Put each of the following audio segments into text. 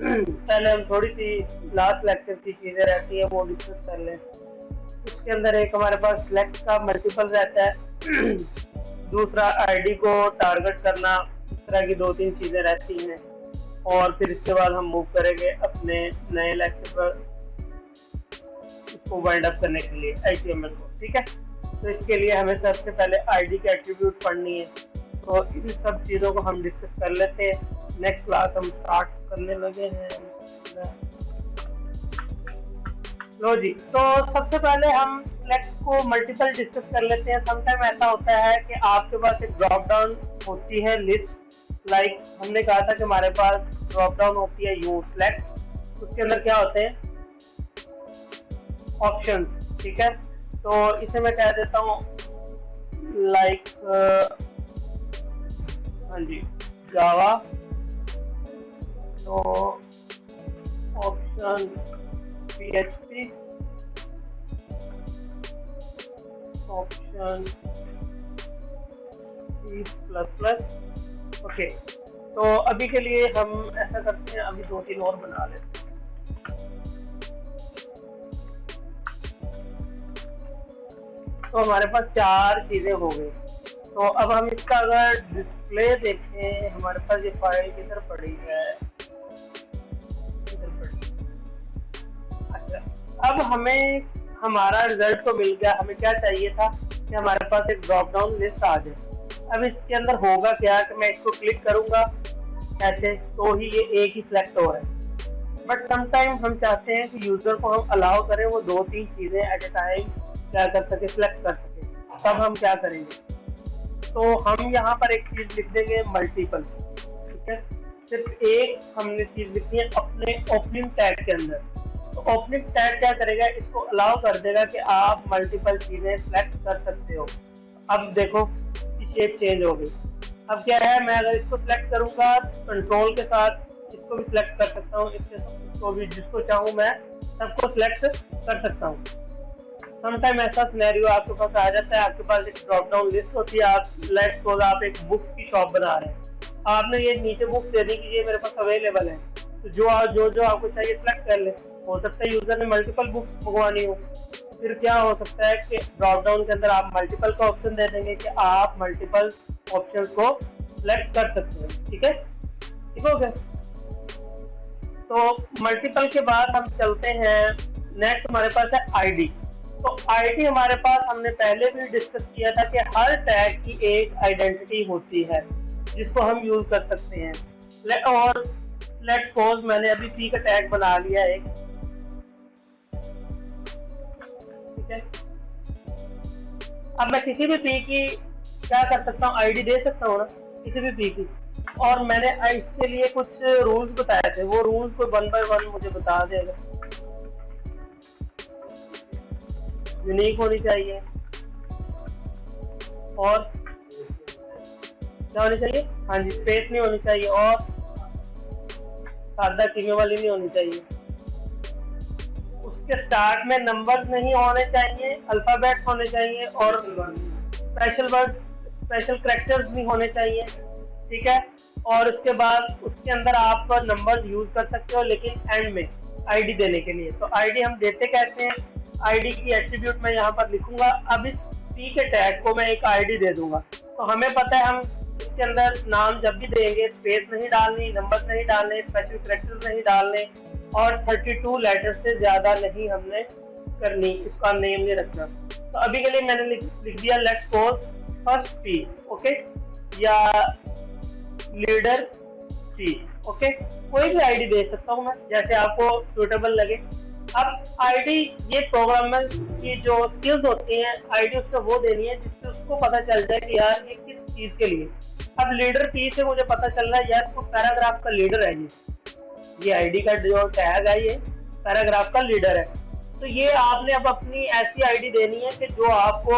पहले हम थोड़ी सी लास्ट लेक्चर की चीजें रहती है वो डिस्कस कर लें। उसके अंदर एक हमारे पास सिलेक्ट का मल्टीपल रहता है, दूसरा आईडी को टारगेट करना, इस तरह की 2-3 चीजें रहती हैं। और फिर इसके बाद हम मूव करेंगे अपने नए लेक्चर पर इसको वाइंड अप करने के लिए HTML को। ठीक है, तो इसके लिए हमें सबसे पहले आईडी के एट्रीब्यूट पढ़नी है, तो इन सब चीज़ों को हम डिस्कस कर लेते हैं। नेक्स्ट क्लास हम स्टार्ट करने लगे हैं। लो जी, तो सबसे पहले हम सिलेक्ट को मल्टीपल डिस्कस कर लेते हैं। समटाइम ऐसा होता है कि आपके पास एक ड्रॉप डाउन होती है लिस्ट, लाइक हमने कहा था कि हमारे पास ड्रॉप डाउन होती है यू सिलेक्ट, उसके अंदर क्या होते हैं ऑप्शन। ठीक है, तो इसे मैं कह देता हूँ लाइक हाँ जी जावा, तो option PHP, option C++। Okay, तो अभी के लिए हम ऐसा करते हैं, अभी 2-3 और बना लेते हैं। तो हमारे पास 4 चीजें हो गई। तो अब हम इसका अगर डिस्प्ले देखें, हमारे पास ये फाइल किधर पड़ी है, किधर पड़ी। अच्छा, अब हमें हमारा रिजल्ट तो मिल गया। हमें क्या चाहिए था कि हमारे पास एक ड्रॉप डाउन लिस्ट आ जाए। अब इसके अंदर होगा क्या कि मैं इसको क्लिक करूंगा ऐसे तो ही ये एक ही सिलेक्ट हो रहा है, बट समटाइम हम चाहते हैं कि यूजर को हम अलाउ करें वो 2-3 चीजें एट ए टाइम क्या कर सके, सिलेक्ट कर सके। तब हम क्या करेंगे, तो हम यहाँ पर एक चीज लिख देंगे मल्टीपल। ठीक है, सिर्फ एक हमने चीज लिखनी है अपने ओपनिंग टैग के अंदर। तो ओपनिंग टैग क्या करेगा, इसको अलाउ कर देगा कि आप मल्टीपल चीजें सिलेक्ट कर सकते हो। अब देखो शेप चेंज हो गई। अब क्या है, मैं अगर इसको सिलेक्ट करूंगा कंट्रोल के साथ इसको भी सिलेक्ट कर सकता हूँ, इसको भी, जिसको चाहूँ मैं सबको सिलेक्ट कर सकता हूँ। समटाइम ऐसा सिनेरियो आपके पास आ जाता है, आपके पास एक ड्रॉप डाउन लिस्ट होती है, आप लेट्स सपोज आप एक बुक्स की शॉप बना रहे हैं, आपने ये नीचे बुक्स दे दी कि ये मेरे पास अवेलेबल है, तो जो आपको चाहिए सिलेक्ट कर ले। हो सकता है यूजर ने मल्टीपल बुक्स मंगवानी हो, फिर क्या हो सकता है कि ड्रॉप डाउन के अंदर आप मल्टीपल का ऑप्शन दे देंगे कि आप मल्टीपल ऑप्शन को सिलेक्ट कर सकते हैं। ठीक है, ठीक हो गया। तो मल्टीपल के बाद हम चलते हैं, नेक्स्ट हमारे पास है आईडी। तो आईडी हमारे पास हमने पहले भी डिस्कस किया था कि हर टैग की एक आइडेंटिटी होती है जिसको हम यूज कर सकते हैं। और लेट्स सपोज मैंने अभी पी का टैग बना लिया एक, ठीक है। अब मैं किसी भी पी की क्या कर सकता हूँ, आईडी दे सकता हूँ ना किसी भी पी की। और मैंने इसके लिए कुछ रूल्स बताए थे, वो रूल्स को 1 बाय 1 मुझे बता देगा। यूनिक होनी चाहिए और क्या होनी चाहिए, हाँ जी, स्पेस नहीं होनी चाहिए और सादा कीमे वाली नहीं होनी चाहिए। उसके स्टार्ट में नंबर्स नहीं होने चाहिए, अल्फाबेट होने चाहिए और स्पेशल वर्ड, स्पेशल कैरेक्टर्स नहीं होने चाहिए। ठीक है, और उसके बाद उसके अंदर आप नंबर्स यूज कर सकते हो लेकिन एंड में आईडी देने के लिए। तो आईडी हम देते कैसे हैं, आईडी की एट्रीब्यूट मैं यहाँ पर लिखूंगा। अब इस पी के टैग को मैं एक आईडी दे दूंगा, तो हमें पता है हम इसके अंदर नाम जब भी देंगे स्पेस नहीं डालनी, नंबर नहीं डालने, स्पेशल कैरेक्टर्स नहीं डालने और 32 लेटर से ज्यादा नहीं हमने करनी, इसका नेम नहीं रखना। तो अभी के लिए मैंने लिख दिया let's suppose first P, okay, या लीडर सी, ओके। कोई भी आईडी दे सकता हूँ मैं जैसे आपको सुटेबल लगे। अब आईडी, ये प्रोग्रामर की जो स्किल्स होती हैं, आईडी उसको वो देनी है जिससे उसको पता चल जाए कि यार ये किस चीज के लिए। अब लीडर पी से मुझे पता चल रहा है यार तो पैराग्राफ का लीडर है, ये आईडी का जो टैग है ये पैराग्राफ का लीडर है। तो ये आपने अब अपनी ऐसी आईडी देनी है कि जो आपको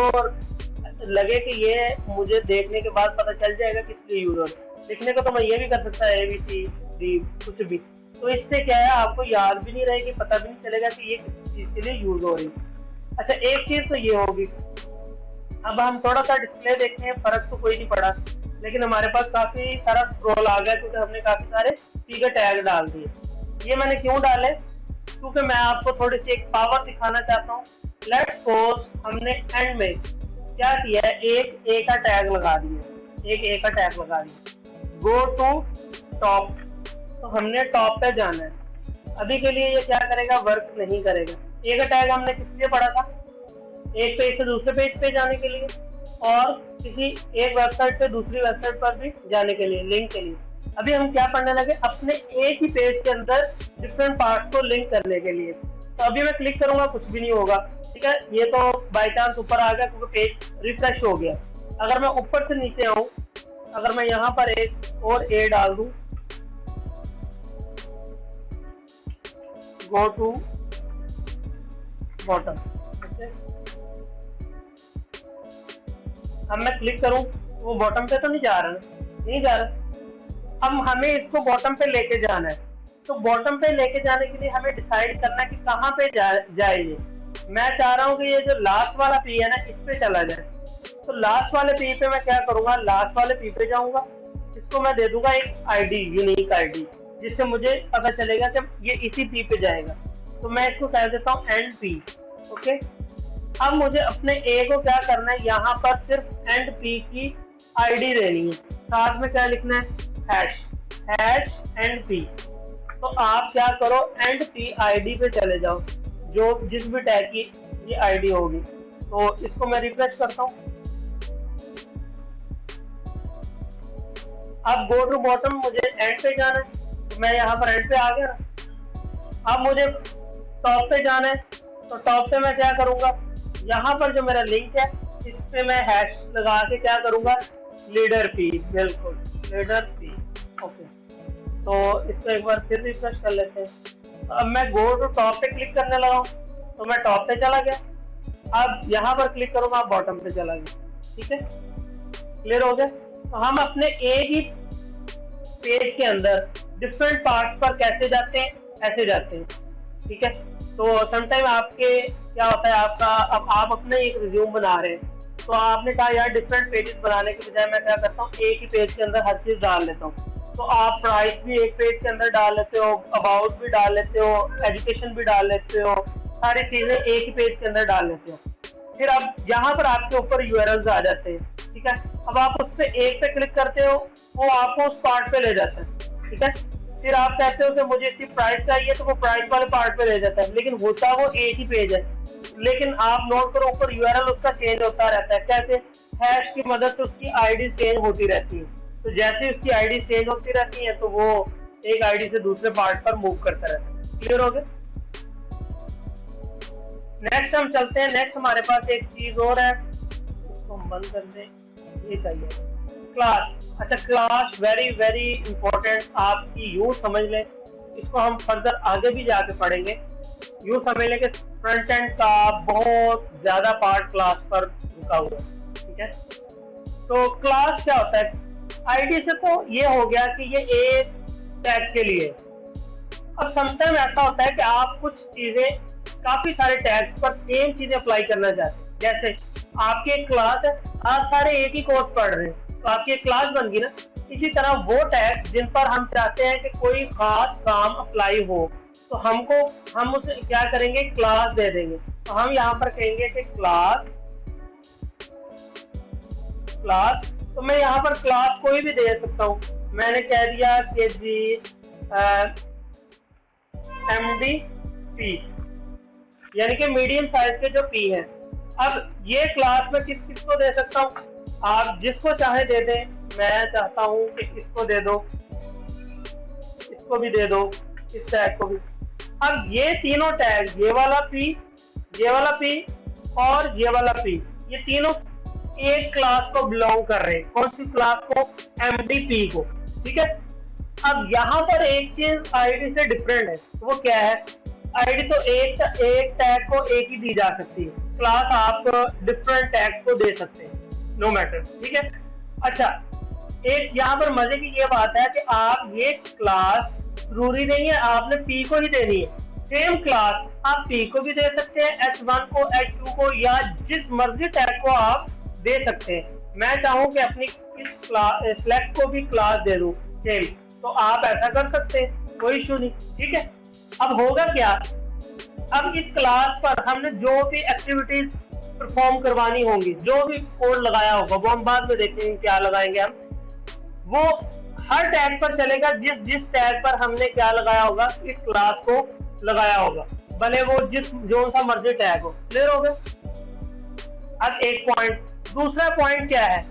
लगे कि ये मुझे देखने के बाद पता चल जाएगा किस लिए यूज हो रहा है। लिखने को तो मैं ये भी कर सकता है ABCD कुछ भी, तो इससे क्या है आपको याद भी नहीं रहेगी, पता भी नहीं चलेगा कि ये किस चीज के लिए यूज हो रही है। अच्छा, एक चीज तो ये होगी। अब हम थोड़ा सा डिस्प्ले देखते हैं, फर्क तो कोई नहीं पड़ा, लेकिन हमारे पास काफी सारा स्क्रॉल आ गया क्योंकि हमने काफी सारे पी के टैग डाल दिए। ये मैंने क्यों डाले, क्योंकि मैं आपको थोड़ी सी एक पावर दिखाना चाहता हूँ। लेट्स सपोज हमने एंड में क्या किया है, एक ए का टैग लगा दिया, एक ए का टैग लगा दिया, गो टू टॉप, तो हमने टॉप पे जाना है। अभी के लिए ये क्या करेगा, वर्क नहीं करेगा। ए का टैग हमने किस लिए पढ़ा था, एक पेज से दूसरे पेज पे जाने के लिए और किसी एक वेबसाइट से दूसरी वेबसाइट पर भी जाने के लिए, लिंक के लिए। अभी हम क्या पढ़ने लगे, अपने एक ही पेज के अंदर डिफरेंट पार्ट को लिंक करने के लिए। तो अभी मैं क्लिक करूंगा, कुछ भी नहीं होगा, ठीक है। ये तो बाय चांस ऊपर आ गया क्योंकि पेज रिफ्रेश हो गया। अगर मैं ऊपर से नीचे आऊं, अगर मैं यहाँ पर एक और ए डाल दूं, गो टू बॉटम, अब मैं क्लिक करूं वो बॉटम पे तो नहीं जा रहा, नहीं जा रहा। अब हमें इसको बॉटम पे लेके जाना है, तो बॉटम पे लेके जाने के लिए हमें डिसाइड करना है कि कहाँ पे जाए ये। मैं चाह रहा हूँ कि ये जो लास्ट वाला पी है ना, इस पे चला जाए। तो लास्ट वाले पी पे मैं क्या करूंगा, लास्ट वाले पी पे जाऊंगा, इसको मैं दे दूंगा एक आईडी, यूनिक आईडी, जिससे मुझे पता चलेगा कि ये इसी पी पे जाएगा। तो मैं इसको कह देता हूँ एंड पी, ओके। अब मुझे अपने ए को क्या करना है, यहाँ पर सिर्फ एंड पी की आईडी देनी है, साथ में क्या लिखना है, हैश एंड पी। तो आप क्या करो, एंड पी आईडी पे चले जाओ, जो जिस भी टैग की ये आईडी होगी। तो इसको मैं रिफ्रेश करता हूँ। अब गो टू बॉटम, मुझे एंड पे जाना है, तो मैं यहाँ पर एंड पे आ गया। अब मुझे टॉप पे जाना है, तो टॉप पे मैं क्या करूंगा, यहाँ पर जो मेरा लिंक है इस पे मैं हैश लगा के क्या करूंगा, लीडर पी, बिल्कुल लीडर पी, ओके। तो इसको एक बार फिर रिफ्रेश कर लेते हैं। अब मैं गो टू टॉप पे क्लिक करने लगा हूँ, तो मैं टॉप पे चला गया। अब यहाँ पर क्लिक करूंगा, बॉटम पे चला गया, ठीक है, क्लियर हो गया। तो हम अपने एक ही पेज के अंदर डिफरेंट पार्ट्स पर कैसे जाते हैं, ऐसे जाते हैं, ठीक है। तो समटाइम आपके क्या होता है, आपका अब आप अपने एक रिज्यूम बना रहे हैं, तो आपने कहा यार डिफरेंट पेजेस बनाने के बजाय मैं क्या करता हूँ, एक ही पेज के अंदर हर चीज डाल लेता हूँ। तो आप प्राइस भी एक पेज के अंदर डाल लेते हो, अबाउट भी डाल लेते हो, एजुकेशन भी डाल लेते हो, सारी चीजें एक ही पेज के अंदर डाल लेते हो। फिर अब यहाँ पर आपके ऊपर यूआरएल्स आ जाते हैं, ठीक है। अब आप उस पे एक पे क्लिक करते हो, वो आपको उस पार्ट पे ले जाता है, ठीक है। फिर आप कहते हो कि मुझे इसकी प्राइस चाहिए, तो वो प्राइस वाले पार्ट पे ले जाता है, लेकिन होता वो एक ही पेज है। लेकिन आप नोट करो, ऊपर यूआरएल उसका चेंज होता रहता है, कैसे, हैश की मदद से उसकी आईडी चेंज होती रहती है। तो जैसे उसकी आईडी चेंज होती रहती है, तो वो एक आईडी से दूसरे पार्ट पर मूव करता रहता है। क्लियर हो गया। नेक्स्ट हम चलते हैं। नेक्स्ट हमारे पास एक चीज और है, इसको हम बंद कर दें, ये चाहिए, क्लास। अच्छा, क्लास वेरी वेरी इंपॉर्टेंट, आपकी यूं समझ लें, इसको हम फर्दर आगे भी जाके पढ़ेंगे। यूं समझ लें कि फ्रंट एंड का बहुत ज्यादा पार्ट क्लास पर रुका हुआ है, ठीक है। तो क्लास क्या होता है, आईडी से तो ये हो गया कि ये एक टैग के लिए। अब समटाइम ऐसा होता है कि आप कुछ चीजें काफी सारे टैग्स पर सेम चीजें अप्लाई करना चाहते हैं। जैसे आपकी एक क्लास है, आप सारे एक ही कोर्स पढ़ रहे हैं, तो आपकी एक क्लास बन गई ना। इसी तरह वो टैग जिन पर हम चाहते हैं कि कोई खास काम अप्लाई हो, तो हम उसे क्या करेंगे, क्लास दे देंगे। तो हम यहाँ पर कहेंगे कि क्लास, तो मैं यहाँ पर क्लास कोई भी दे सकता हूँ। मैंने कह दिया कि जी MD-P, यानी कि मीडियम साइज के जो P है। अब ये क्लास में किस किस को दे सकता हूँ, आप जिसको चाहे दे दें। मैं चाहता हूँ कि इसको दे दो, इसको भी दे दो, इस टैग को भी। अब ये तीनों टैग, ये वाला P, ये वाला P और ये वाला P, ये तीनों एक क्लास को बिलोंग कर रहे हैं। कौन सी क्लास को, MD-P को, ठीक है। अब यहाँ पर एक चीज आईडी से डिफरेंट है, तो वो क्या है, आईडी तो एक टैग को एक ही दी जा सकती है, क्लास आप डिफरेंट टैग को दे सकते हैं, नो मैटर, ठीक है। अच्छा, एक यहाँ पर मजे की ये बात है कि आप ये क्लास जरूरी नहीं है आपने P को ही देनी है। सेम क्लास आप P को भी दे सकते हैं, H1 को, H2 को, या जिस मर्जी टैग को आप दे सकते हैं। मैं चाहूँ कि अपनी इस क्लास सेलेक्ट को भी क्लास दे दूँ सेम, तो आप ऐसा कर सकते हैं, कोई इशू नहीं, ठीक है। अब होगा क्या, अब इस क्लास पर हमने जो भी एक्टिविटीज परफॉर्म करवानी होंगी, जो भी कोड लगाया होगा वो हम बाद में देखेंगे क्या लगाएंगे हम, वो हर टैग पर चलेगा जिस जिस टैग पर हमने क्या लगाया होगा, इस क्लास को लगाया होगा, भले वो जो सा मर्जी टैग हो। क्लियर हो गया। अब एक पॉइंट, दूसरा पॉइंट क्या है,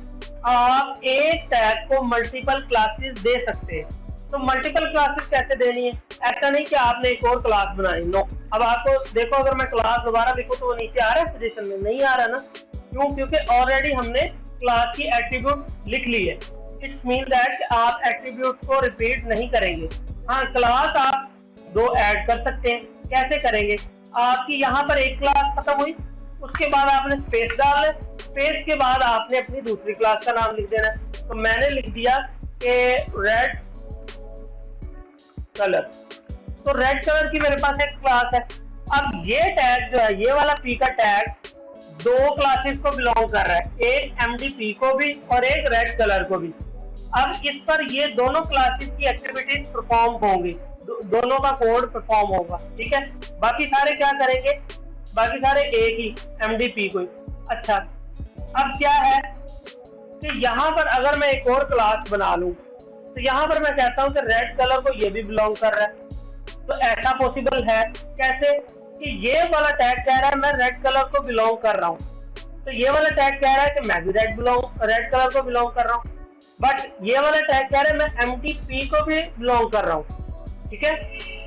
आप एक टैग को मल्टीपल क्लासेस दे सकते हैं। तो मल्टीपल क्लासेस कैसे देनी है, ऐसा नहीं कि आपने एक और क्लास बनाई, नो। अब आपको देखो, अगर मैं क्लास दोबारा लिखूं तो वो नीचे आ रहा है पोजीशन में, नहीं आ रहा ना, क्यों, क्योंकि ऑलरेडी हमने क्लास की एट्रीब्यूट लिख ली है। इट्स मीन दैट आप एट्रीब्यूट को रिपीट नहीं करेंगे। हाँ, क्लास आप दो ऐड कर सकते हैं। कैसे करेंगे, आपकी यहाँ पर एक क्लास खत्म हुई, उसके बाद आपने स्पेस डालना है, स्पेस के बाद आपने अपनी दूसरी क्लास का नाम लिख देना है। तो मैंने लिख दिया कि रेड कलर, तो रेड कलर की मेरे पास एक क्लास है। अब ये टैग जो है, ये वाला पी का टैग दो क्लासेस को बिलोंग कर रहा है, एक एमडीपी को भी और एक रेड कलर को भी। अब इस पर ये दोनों क्लासेस की एक्टिविटीज परफॉर्म होंगी, दोनों का कोड परफॉर्म होगा, ठीक है। बाकी सारे क्या करेंगे, बाकी सारे एक ही एमडीपी को ही। अच्छा, अब क्या है कि यहाँ पर अगर मैं एक और क्लास बना लूं, तो यहाँ पर मैं कहता हूँ कि रेड कलर को ये भी बिलोंग कर रहा है। तो ऐसा पॉसिबल है कैसे कि ये वाला टैग कह रहा है मैं रेड कलर को बिलोंग कर रहा हूँ, तो ये वाला टैग कह रहा है कि मैं भी रेड कलर को बिलोंग कर रहा हूँ, बट ये वाला टैग कह रहा है मैं एमडीपी को भी बिलोंग कर रहा हूँ, ठीक है।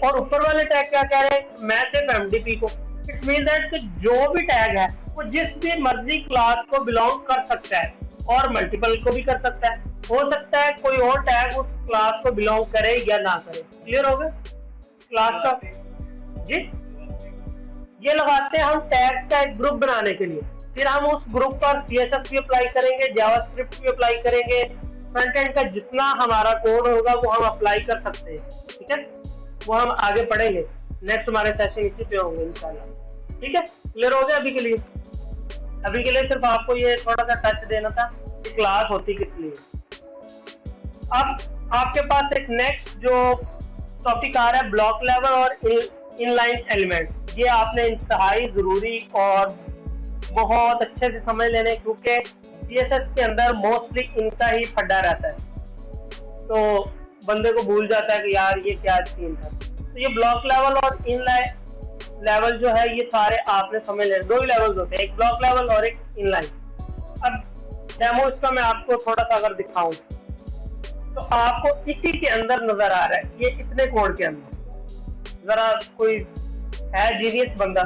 और ऊपर वाले टैग क्या कह रहे हैं, मैं सिर्फ एमडीपी को। इट मीन दैट जो भी टैग है वो जिस भी मर्जी क्लास को बिलोंग कर सकता है, और मल्टीपल को भी कर सकता है। हो सकता है कोई और टैग उस क्लास को बिलोंग करे या ना करे। क्लियर हो गया क्लास का जी। ये लगाते हैं हम टैग का एक ग्रुप बनाने के लिए, फिर हम उस ग्रुप पर CSS भी अप्लाई करेंगे, जावास्क्रिप्ट भी अप्लाई करेंगे, फ्रंट एंड का जितना हमारा कोड होगा वो हम अप्लाई कर सकते हैं, ठीक है। वो हम आगे पढ़ेंगे, नेक्स्ट हमारे सेशन इसी पे होंगे इंशाल्लाह, ठीक है। क्लियर हो गया अभी के लिए सिर्फ आपको ये थोड़ा सा टच देना था कि क्लास होती किस लिए। अब आपके पास एक नेक्स्ट जो टॉपिक आ रहा है ब्लॉक लेवल और इनलाइन एलिमेंट। ये आपने इंतहाई जरूरी और बहुत अच्छे से समझ लेने, क्योंकि CSS के अंदर मोस्टली इनका ही फड्डा रहता है, तो बंदे को भूल जाता है कि यार ये क्या सीन था। तो ये ब्लॉक लेवल और इनलाइन लेवल जो है ये सारे आपने समझ लेने, दो ही लेवल्स होते हैं, एक ब्लॉक लेवल और एक इनलाइन। अब डेमो इसका मैं आपको थोड़ा सा अगर दिखाऊं तो आपको इसी के अंदर नजर आ रहा है, ये इतने कोड के अंदर। जरा कोई है जीनियस बंदा,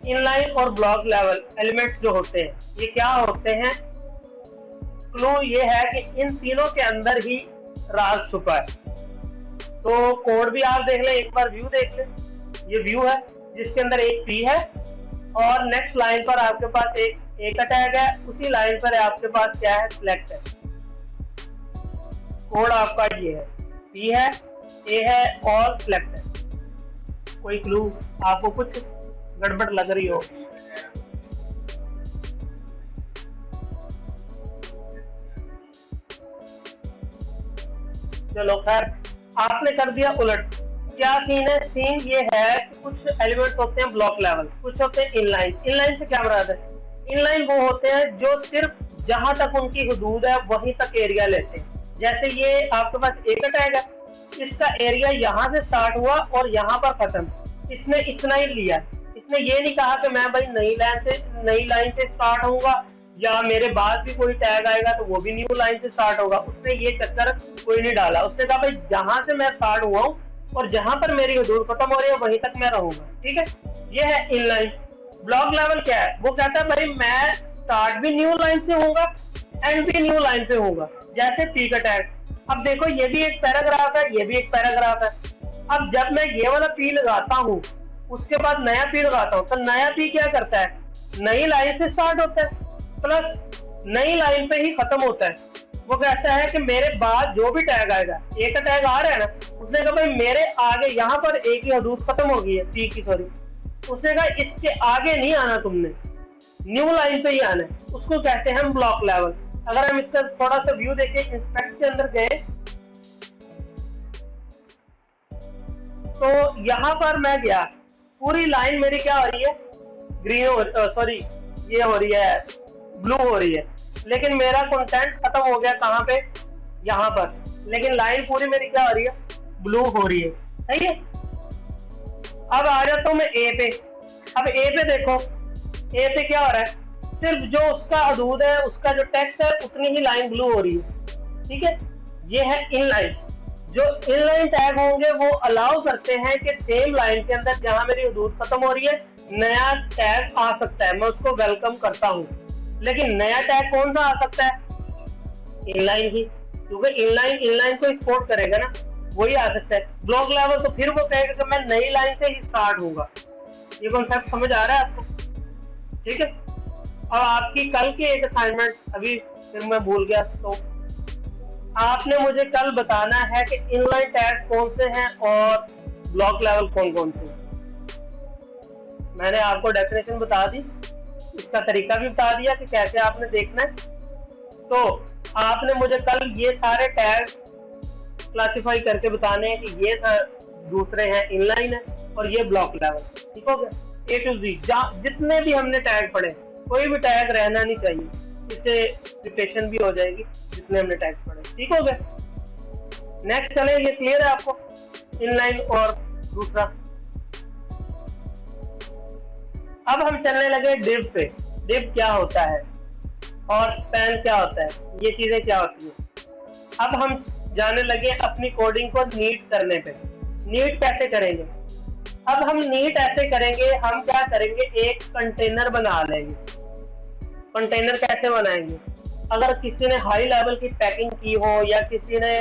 इनलाइन और ब्लॉक लेवल एलिमेंट्स जो होते हैं ये क्या होते हैं, क्लू ये है कि इन तीनों के अंदर ही राज छुपा है। तो कोड भी आप देख लें, एक बार व्यू देख लें, ये व्यू है जिसके अंदर एक पी है, और नेक्स्ट लाइन पर आपके पास एक का टैग है, उसी लाइन पर आपके पास क्या है, सिलेक्ट है। कोड आपका ये है, पी है, ए है और सिलेक्ट है। कोई क्लू आपको कुछ गड़बड़ लग रही हो, चलो खैर आपने कर दिया उलट। क्या सीन है, सीन ये है कि कुछ एलिमेंट्स होते हैं ब्लॉक लेवल, कुछ होते हैं इनलाइन। इनलाइन से क्या मुराद है, इनलाइन वो होते हैं जो सिर्फ जहां तक उनकी हुदूद है वहीं तक एरिया लेते हैं। जैसे ये आपके पास एक टैग है, इसका एरिया यहाँ से स्टार्ट हुआ और यहाँ पर खत्म, इसने इतना ही लिया। इसने ये नहीं कहा कि मैं भाई नई लाइन से स्टार्ट होऊंगा या मेरे बाद भी कोई टैग आएगा तो वो भी न्यू लाइन से स्टार्ट होगा, उसने ये चक्कर कोई नहीं डाला। उसने कहा भाई जहां से मैं स्टार्ट हुआ हूँ और जहां पर मेरी हुदूद खत्म हो रही है वहीं तक मैं रहूंगा, ठीक है। ये है इनलाइन। ब्लॉक लेवल क्या है, वो कहता है भाई मैं स्टार्ट भी न्यू लाइन से होऊंगा एंड भी न्यू लाइन पे होऊंगा, जैसे पी का टैग। अब देखो ये भी एक पैराग्राफ है, ये भी एक पैराग्राफ है। अब जब मैं ये वाला पी लगाता हूँ उसके बाद नया पी लगाता हूँ, तो नया पी क्या करता है, नई लाइन से स्टार्ट होता है प्लस नई लाइन पे ही खत्म होता है। वो कहता है कि मेरे बाद जो भी टैग आएगा, एक का टैग आ रहा है ना, उसने कहा भाई मेरे आगे यहाँ पर एक ही हदूद खत्म हो गई है पी की, सॉरी, उसने कहा इसके आगे नहीं आना, तुमने न्यू लाइन पे ही आना है। उसको कहते हैं हम ब्लॉक लेवल। अगर हम इसका थोड़ा सा व्यू देखें, इंस्पेक्ट के अंदर गए तो यहाँ पर मैं गया, पूरी लाइन मेरी क्या हो रही है, ग्रीन सॉरी ये हो रही है ब्लू हो रही है, लेकिन मेरा कंटेंट खत्म हो गया कहाँ पे, यहाँ पर, लेकिन लाइन पूरी मेरी क्या हो रही है, ब्लू हो रही है। सही है। अब आ जाता हूँ मैं ए पे। अब ए पे देखो, ए पे क्या हो रहा है, सिर्फ जो उसका हदूद है, उसका जो टेक्स्ट है, उतनी ही लाइन ब्लू हो रही है। ठीक है, ये है इनलाइन। जो इनलाइन टैग होंगे वो अलाउ करते हैं कि सेम लाइन के अंदर जहां मेरी हदूद खत्म हो रही है नया टैग आ सकता है, मैं उसको वेलकम करता हूं। लेकिन नया टैग कौन सा आ सकता है, इनलाइन ही, क्योंकि इनलाइन को सपोर्ट करेगा ना, वही आ सकता है। ब्लॉक लेवल तो फिर वो कहेगा कि मैं नई लाइन से ही स्टार्ट होगा। ये कॉन्सेप्ट समझ आ रहा है आपको? ठीक है। अब आपकी कल की एक असाइनमेंट, अभी फिर मैं भूल गया, तो आपने मुझे कल बताना है कि इनलाइन टैग कौन से हैं और ब्लॉक लेवल कौन कौन से हैं। मैंने आपको डेफिनेशन बता दी, इसका तरीका भी बता दिया कि कैसे आपने देखना है। तो आपने मुझे कल ये सारे टैग क्लासिफाई करके बताने हैं कि ये दूसरे हैं इनलाइन है और ये ब्लॉक लेवल। ठीक हो गया, ए टू जी जितने भी हमने टैग पढ़े, कोई भी टैग रहना नहीं चाहिए, इससे रिपीटेशन भी हो जाएगी जितने हमने टैग पढ़े। ठीक हो गया, नेक्स्ट चले, ये क्लियर है आपको, इनलाइन और दूसरा। अब हम चलने लगे डिव पे। डिव क्या होता है और स्पैन क्या होता है, ये चीजें क्या होती है। अब हम जाने लगे अपनी कोडिंग को नीट करने पे। नीट कैसे करेंगे, अब हम नीट ऐसे करेंगे, हम क्या करेंगे, एक कंटेनर बना लेंगे। कंटेनर कैसे बनाएंगे, अगर किसी ने हाई लेवल की पैकिंग की हो या किसी ने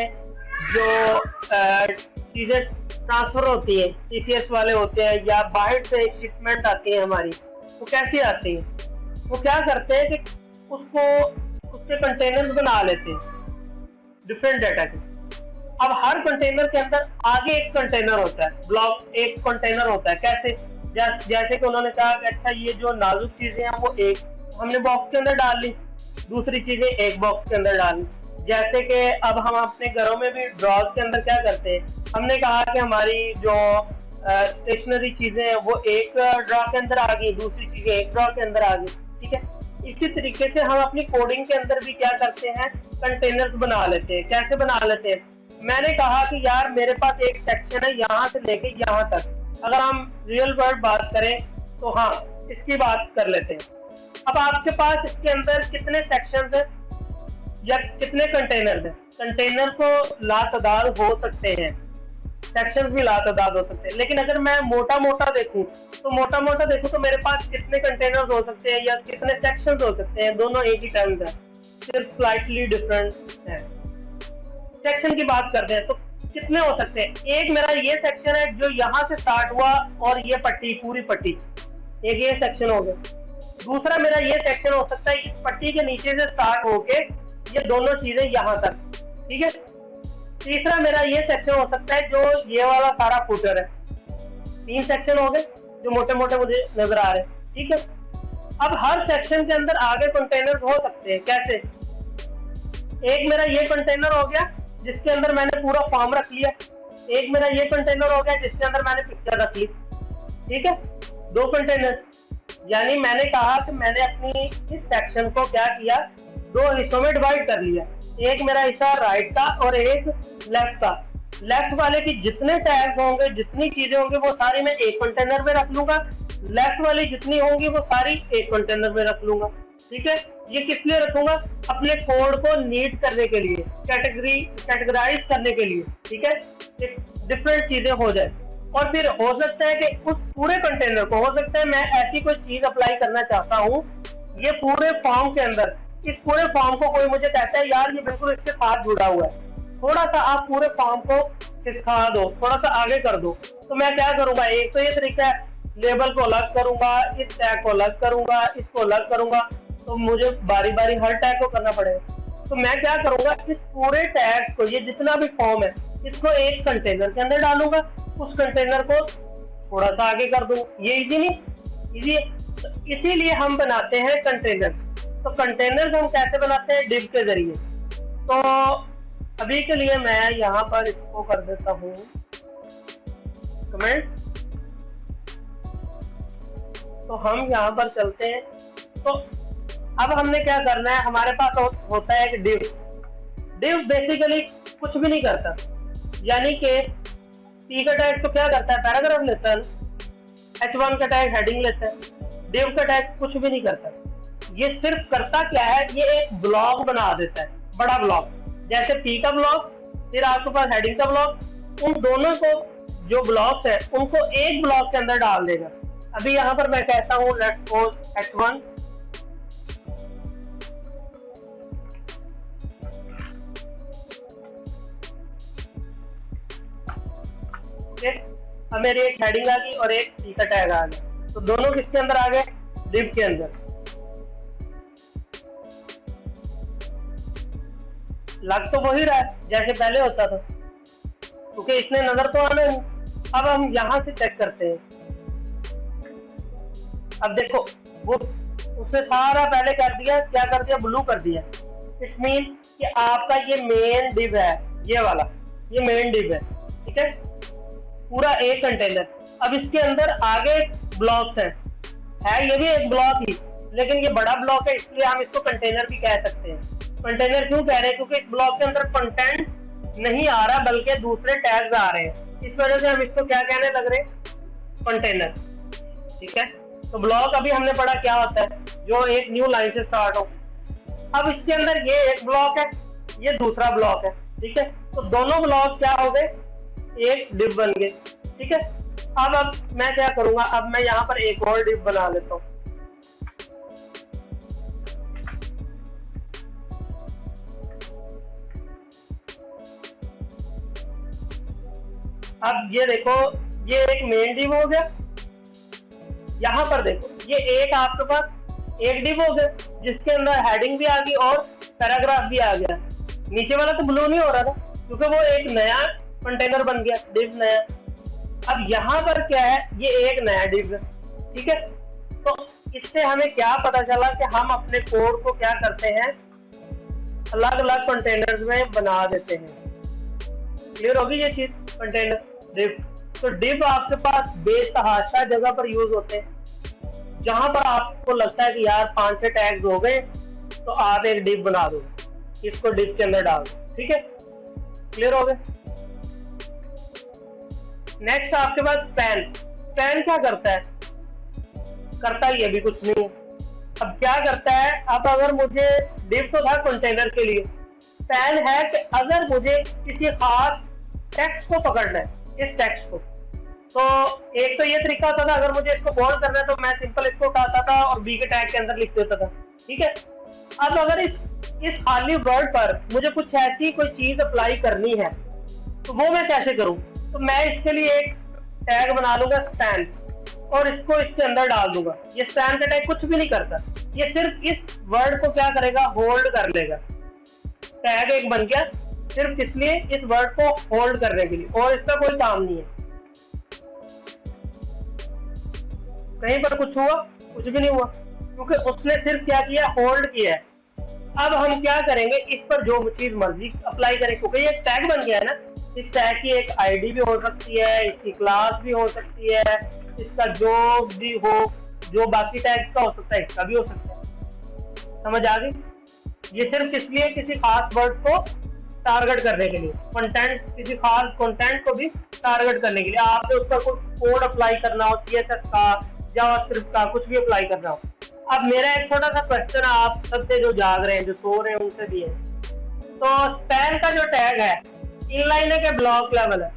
जो चीजें ट्रांसफर होती है, TCS वाले होते हैं या बाहर से शिपमेंट आती है हमारी, वो कैसी आती है, वो क्या करते हैं कि उसको उसके कंटेनर्स बना लेते हैं डिफरेंट डाटा के। अब हर कंटेनर के अंदर आगे एक कंटेनर होता है, ब्लॉक एक कंटेनर होता है। कैसे, जैसे कि उन्होंने कहा कि अच्छा ये जो नाजुक चीजें हैं वो एक हमने बॉक्स के अंदर डाल ली, दूसरी चीजें एक बॉक्स के अंदर डाल ली। जैसे कि अब हम अपने घरों में भी ड्रॉर्स के अंदर क्या करते हैं, हमने कहा कि हमारी जो स्टेशनरी चीजें हैं वो एक ड्रॉ के अंदर आ गई, दूसरी चीजें एक ड्रॉ के अंदर आ गई। ठीक है, इसी तरीके से हम अपनी कोडिंग के अंदर भी क्या करते हैं, कंटेनर्स बना लेते हैं। कैसे बना लेते हैं, मैंने कहा कि यार मेरे पास एक सेक्शन है यहाँ से लेके यहाँ तक। अगर हम रियल वर्ल्ड बात करें तो हाँ, इसकी बात कर लेते हैं। अब आपके पास इसके अंदर कितने सेक्शंस हैं या कितने कंटेनर्स हैं, कंटेनर तो लातादाद हो सकते हैं, सेक्शंस भी लातादाद हो सकते हैं। लेकिन अगर मैं मोटा मोटा देखूं तो मेरे पास कितने कंटेनर्स हो सकते हैं या कितने सेक्शंस हो सकते हैं, दोनों एक ही टर्म्स है, सिर्फ स्लाइटली डिफरेंट है। सेक्शन की बात करते हैं तो कितने हो सकते हैं, एक मेरा ये सेक्शन है जो यहाँ से स्टार्ट हुआ और ये पट्टी, पूरी पट्टी, एक ये सेक्शन हो गया। दूसरा मेरा ये सेक्शन हो सकता है इस पट्टी के नीचे से स्टार्ट होके ये दोनों चीजें यहाँ तक। ठीक है, तीसरा मेरा ये सेक्शन हो सकता है जो ये वाला सारा फुटर है। 3 सेक्शन हो गए जो मोटे मोटे मुझे नजर आ रहे हैं। ठीक है, अब हर सेक्शन के अंदर आगे कंटेनर्स हो सकते हैं। कैसे, एक मेरा ये कंटेनर हो गया जिसके अंदर मैंने पूरा फॉर्म रख लिया, एक मेरा ये कंटेनर हो गया जिसके अंदर मैंने पिक्चर रख ली। ठीक है, 2 कंटेनर, यानी मैंने कहा कि मैंने अपनी इस सेक्शन को क्या किया, 2 हिस्सों में डिवाइड कर लिया। एक मेरा हिस्सा राइट का और एक लेफ्ट का। लेफ्ट वाले की जितने टैग्स होंगे, जितनी चीजें होंगी वो सारी मैं एक कंटेनर में रख लूंगा, लेफ्ट वाली जितनी होंगी वो सारी एक कंटेनर में रख लूंगा। ठीक है, ये किस लिए रखूंगा, अपने कोड को नीट करने के लिए, कैटेगराइज करने के लिए। ठीक है, डिफरेंट चीजें हो जाए। और फिर हो सकता है कि उस पूरे कंटेनर को, हो सकता है मैं ऐसी कोई चीज अप्लाई करना चाहता हूँ ये पूरे फॉर्म के अंदर, इस पूरे फॉर्म को कोई मुझे कहता है यार ये बिल्कुल इसके साथ जुड़ा हुआ है, थोड़ा सा आप पूरे फॉर्म को खिसका दो, थोड़ा सा आगे कर दो। तो मैं क्या करूंगा, एक तो ये तरीका है, लेबल को अलग करूंगा, इस टैग को अलग करूंगा, इसको अलग करूंगा, तो मुझे बारी बारी हर टैग को करना पड़ेगा। तो मैं क्या करूंगा, इस पूरे टैग को, ये जितना भी फॉर्म है, इसको एक कंटेनर के अंदर डालूंगा, उस कंटेनर को थोड़ा सा आगे कर दूं। ये इजी नहीं, इजी। इसीलिए हम बनाते हैं कंटेनर। तो कंटेनर हम कैसे बनाते हैं, डिव के जरिए। तो अभी के लिए मैं यहाँ पर इसको कर देता हूँ कमेंट। तो हम यहाँ पर चलते हैं। तो अब हमने क्या करना है, हमारे पास होता है एक div। div बेसिकली कुछ भी नहीं करता, यानी कि p का टैग तो क्या करता है, पैराग्राफ लेता है, h1 का टैग हेडिंग लेता है, div का टैग कुछ भी नहीं करता। ये सिर्फ करता क्या है, ये एक ब्लॉक बना देता है, बड़ा ब्लॉक, जैसे p का ब्लॉक, फिर आपके पास हेडिंग का ब्लॉक, उन दोनों को जो ब्लॉक्स है उनको एक ब्लॉक के अंदर डाल देगा। अभी यहाँ पर मैं कहता हूँ लेट्स सपोज h1, अब मेरी एक हेडिंग आ गई और एक p का टैग आ गया, तो दोनों किसके अंदर आ गए, div के अंदर। लग तो वही रहा है जैसे पहले होता था, क्योंकि इसने नजर तो आना है। अब हम यहां से चेक करते हैं। अब देखो वो उसने सारा पहले कर दिया, क्या कर दिया, ब्लू कर दिया। इट मीन कि आपका ये मेन डिव है, ये वाला, ये मेन डिव है, ठीक है, पूरा एक कंटेनर। अब इसके अंदर आगे ब्लॉक्स है ये भी एक ब्लॉक ही, लेकिन ये बड़ा ब्लॉक है इसलिए हम इसको कंटेनर भी कह सकते हैं। कंटेनर क्यों कह रहे हैं, क्योंकि इस ब्लॉक के अंदर कंटेंट नहीं आ रहा बल्कि दूसरे टैग्स आ रहे हैं, इस वजह से हम इसको क्या कहने लग रहे हैं, कंटेनर, ठीक है। तो ब्लॉक अभी हमने पढ़ा क्या होता है, जो एक न्यू लाइन से स्टार्ट हो। अब इसके अंदर ये एक ब्लॉक है, ये दूसरा ब्लॉक है, ठीक है। तो दोनों ब्लॉक क्या हो गए, एक डिव बन गए, ठीक है। अब मैं क्या करूंगा, अब मैं यहाँ पर एक और डिव बना लेता हूँ। अब ये देखो, ये एक मेन डिव हो गया। यहाँ पर देखो ये एक आपके पास एक डिव हो गया जिसके अंदर हेडिंग भी आ गई और पैराग्राफ भी आ गया। नीचे वाला तो ब्लू नहीं हो रहा था क्योंकि वो एक नया कंटेनर बन गया, डिव नया। अब यहाँ पर क्या है, ये एक नया डिव है, ठीक है। तो इससे हमें क्या पता चला कि हम अपने कोड को क्या करते हैं, अलग अलग कंटेनर्स में बना देते हैं। क्लियर होगी ये चीज, कंटेनर डिव। तो डिव आपके पास बेतहाशा जगह पर यूज होते हैं, जहां पर आपको लगता है कि यार 5-6 टैग्स हो गए तो आप एक डिव बना दो, इसको डिव के अंदर डाल दो, ठीक है। क्लियर हो गए। नेक्स्ट आपके पास स्पैन। स्पैन क्या करता है, करता ही अभी कुछ नहीं है। अब क्या करता है, अब अगर मुझे डिव तो था कंटेनर के लिए, स्पैन है कि अगर मुझे किसी खास टेक्स्ट को पकड़ना है, इस टेक्स्ट को, तो एक तो ये तरीका होता था, अगर मुझे इसको बोल्ड करना है तो मैं सिंपल इसको उठाता था और बी के टैग के अंदर लिख देता था, ठीक है। अब अगर इस खाली वर्ड पर मुझे कुछ ऐसी कोई चीज अप्लाई करनी है तो वो मैं कैसे करूं, तो मैं इसके लिए एक टैग बना लूंगा स्पैन और इसको इसके अंदर डाल दूंगा। ये स्पैन का टैग कुछ भी नहीं करता, ये सिर्फ इस वर्ड को क्या करेगा, होल्ड कर लेगा। टैग एक बन गया सिर्फ किस लिए, इस वर्ड को होल्ड करने के लिए, और इसका कोई काम नहीं है। कहीं पर कुछ हुआ, कुछ भी नहीं हुआ, क्योंकि उसने सिर्फ क्या किया, होल्ड किया है। अब हम क्या करेंगे, इस पर जो चीज मर्जी अप्लाई करें, क्योंकि ये टैग बन गया है ना। इस टैग की एक आईडी भी हो सकती है, इसकी क्लास भी हो सकती है, इसका जो भी हो, जो बाकी टैग का हो सकता है इसका भी हो सकता है। समझ आ गई। ये सिर्फ किस लिए, किसी खास वर्ड को टारगेट करने के लिए, कंटेंट, किसी खास कंटेंट को भी टारगेट करने के लिए। आपने उसका कोई कोड अप्लाई करना हो, CSS का, जावास्क्रिप्ट का, कुछ भी अप्लाई करना हो। अब मेरा एक छोटा सा क्वेश्चन आप सबसे जो जाग रहे हैं, जो सो रहे हैं, उनसे भी है। तो स्पैन का जो टैग है, इनलाइन है कि ब्लॉक लेवल है?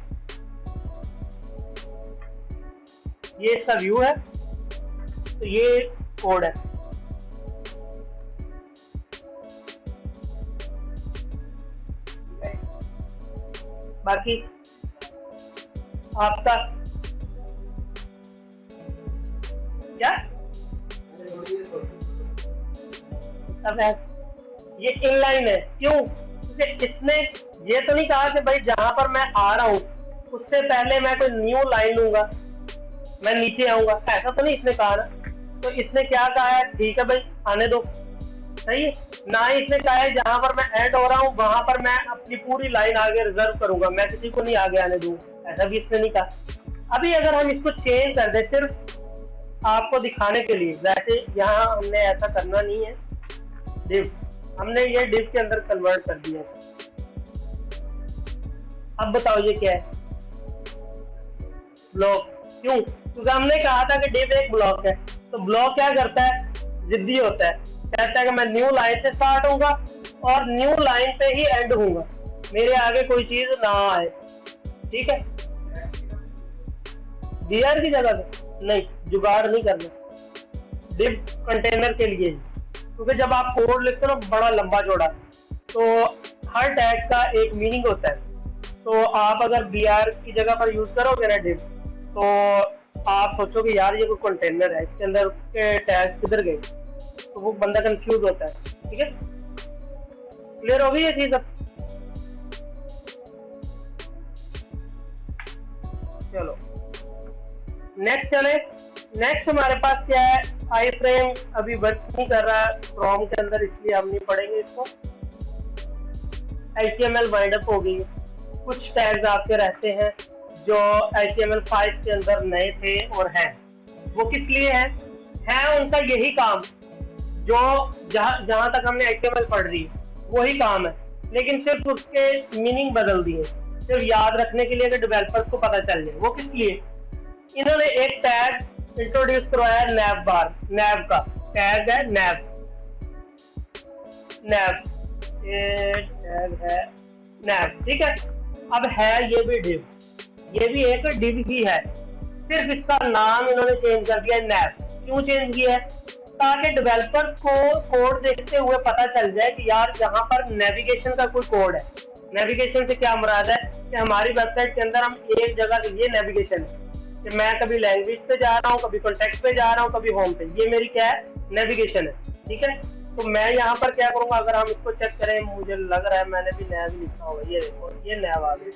ये इसका व्यू है, तो ये कोड है। बाकी आपका क्या, अब है ये इनलाइन है, क्यों? क्योंकि इसने ये तो नहीं कहा कि भाई जहां पर मैं आ रहा हूं उससे पहले मैं कोई न्यू लाइन लूंगा, मैं नीचे आऊंगा, ऐसा तो नहीं इसने कहा ना। तो इसने क्या कहा है, ठीक है भाई आने दो, सही है ना। इसने कहा है जहां पर मैं एंड हो रहा हूँ वहां पर मैं अपनी पूरी लाइन आगे रिजर्व करूंगा, मैं किसी को नहीं आगे आने दूंगा, ऐसा भी इसने नहीं कहा। अभी अगर हम इसको चेंज कर दें सिर्फ आपको दिखाने के लिए, वैसे यहाँ हमने ऐसा करना नहीं है, डिव हमने ये डिव के अंदर कन्वर्ट कर दिया। अब बताओ ये क्या है? ब्लॉक। क्यों? क्योंकि हमने कहा था कि डिव एक ब्लॉक है। तो ब्लॉक क्या करता है? जिद्दी होता है, कहता है कि मैं न्यू लाइन से स्टार्ट होऊंगा और न्यू लाइन पे ही एंड होऊंगा, मेरे आगे कोई चीज ना आए। ठीक है, डीआर की जगह पे नहीं, जुगाड़ नहीं करना डिव कंटेनर के लिए, क्योंकि जब आप कोड लिखते हो ना बड़ा लंबा चौड़ा, तो हर टैग का एक मीनिंग होता है। तो आप अगर बीआर की जगह पर यूज करोगे ना डिव, तो आप सोचोगे यार ये कोई कंटेनर है, इसके अंदर के टैग किधर गए, तो वो बंदा कंफ्यूज होता है। ठीक है, क्लियर हो गई ये चीज? अब चलो नेक्स्ट चले। नेक्स्ट हमारे पास क्या है? आई फ्रेम अभी वर्क नहीं कर रहा है क्रोम के अंदर, इसलिए हम नहीं पढ़ेंगे इसको। HTML वाइंड अप हो गई। कुछ टैग्स आपके रहते हैं जो HTML5 के अंदर नए थे और हैं, वो किस लिए है उनका यही काम, जो जहां तक हमने HTML पढ़ रही वही काम है, लेकिन सिर्फ उसके मीनिंग बदल दिए, सिर्फ याद रखने के लिए कि डेवलपर्स को पता चल जाए। वो किस लिए? इन्होंने एक टैग इंट्रोड्यूस करवाया, नैव बार। नैव का टैग है नैव, ये टैग है नैव। ठीक है, अब है ये भी डिव, ये भी एक डिव ही है, सिर्फ इसका नाम इन्होंने चेंज कर दिया नैव। क्यों चेंज किया है? ताकि डेवलपर्स को कोड देखते हुए पता चल जाए कि यार यहाँ पर नेविगेशन का कोई कोड है। नेविगेशन से क्या मुराद है कि हमारी वेबसाइट के अंदर हम एक जगह, ये नेविगेशन है कि मैं कभी लैंग्वेज पे जा रहा हूँ, कभी कॉन्टेक्स्ट पे जा रहा हूँ, कभी होम पे, ये मेरी क्या है? नेविगेशन है। ठीक है, तो मैं यहाँ पर क्या करूंगा, अगर हम इसको चेक करें, मुझे लग रहा है मैंने भी नैव लिखा होगा, ये देखो ये नैव आ गई,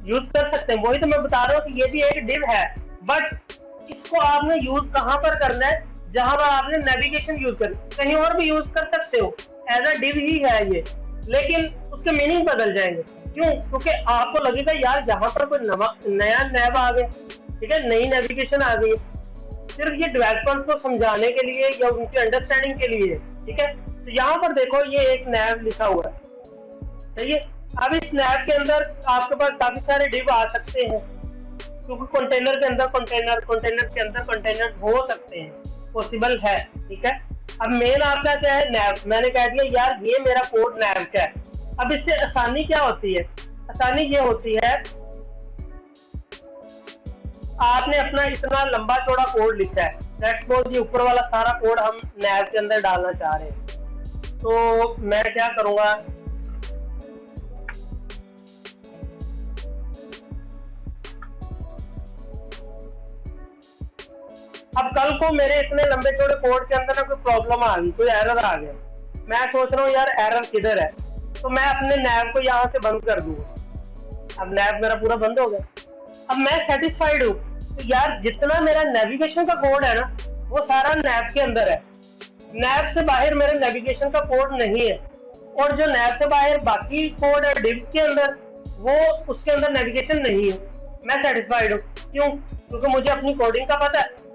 यूज कर सकते हैं। वही तो मैं बता रहा हूँ कि ये भी एक डिव है, बट इसको आपने यूज कहाँ पर करना है? जहां पर आपने नेविगेशन यूज कर, कहीं और भी यूज कर सकते हो, एज अ डिव ही है ये, लेकिन उसके मीनिंग बदल जाएंगे। क्यों? क्योंकि आपको लगेगा यार यहाँ पर कोई नया नैव आ गया, ठीक है, नई नेविगेशन आ गई, सिर्फ ये डेवलपर्स को समझाने के लिए या उनकी अंडरस्टैंडिंग के लिए। ठीक है, तो यहाँ पर देखो ये एक नैव लिखा हुआ है, सही है। अब इस नैव के अंदर आपके पास काफी सारे डिव आ सकते हैं, क्योंकि कंटेनर के अंदर कंटेनर के अंदर कंटेनर हो सकते हैं, पॉसिबल है। ठीक है, अब मेन आपका क्या है? नैव। मैंने कह दिया यार ये मेरा कोड नैव का है। अब इससे आसानी क्या होती है? आसानी ये होती है, आपने अपना इतना लंबा चौड़ा कोड लिखा है, लेट्स सपोज ये ऊपर वाला सारा कोड हम नैव के अंदर डालना चाह रहे हैं, तो मैं क्या करूंगा, अब कल को मेरे इतने लंबे चौड़े कोड के अंदर ना कोई प्रॉब्लम आ गई, कोई एरर आ गया, मैं सोच रहा हूँ यार एरर किधर है, तो मैं अपने नैव को यहाँ से बंद कर दूंगा। अब नैव मेरा पूरा बंद हो गया, अब मैं सेटिस्फाइड हूँ। तो यार जितना मेरा नेविगेशन का कोड है ना, वो सारा नैव के अंदर है, नैव से बाहर मेरे नेविगेशन का कोड नहीं है, और जो नैव से बाहर बाकी कोड है डिव्स के अंदर, वो उसके अंदर नेविगेशन नहीं है। मैं सेटिस्फाइड हूँ। क्यों? क्योंकि मुझे अपनी कोडिंग का पता है।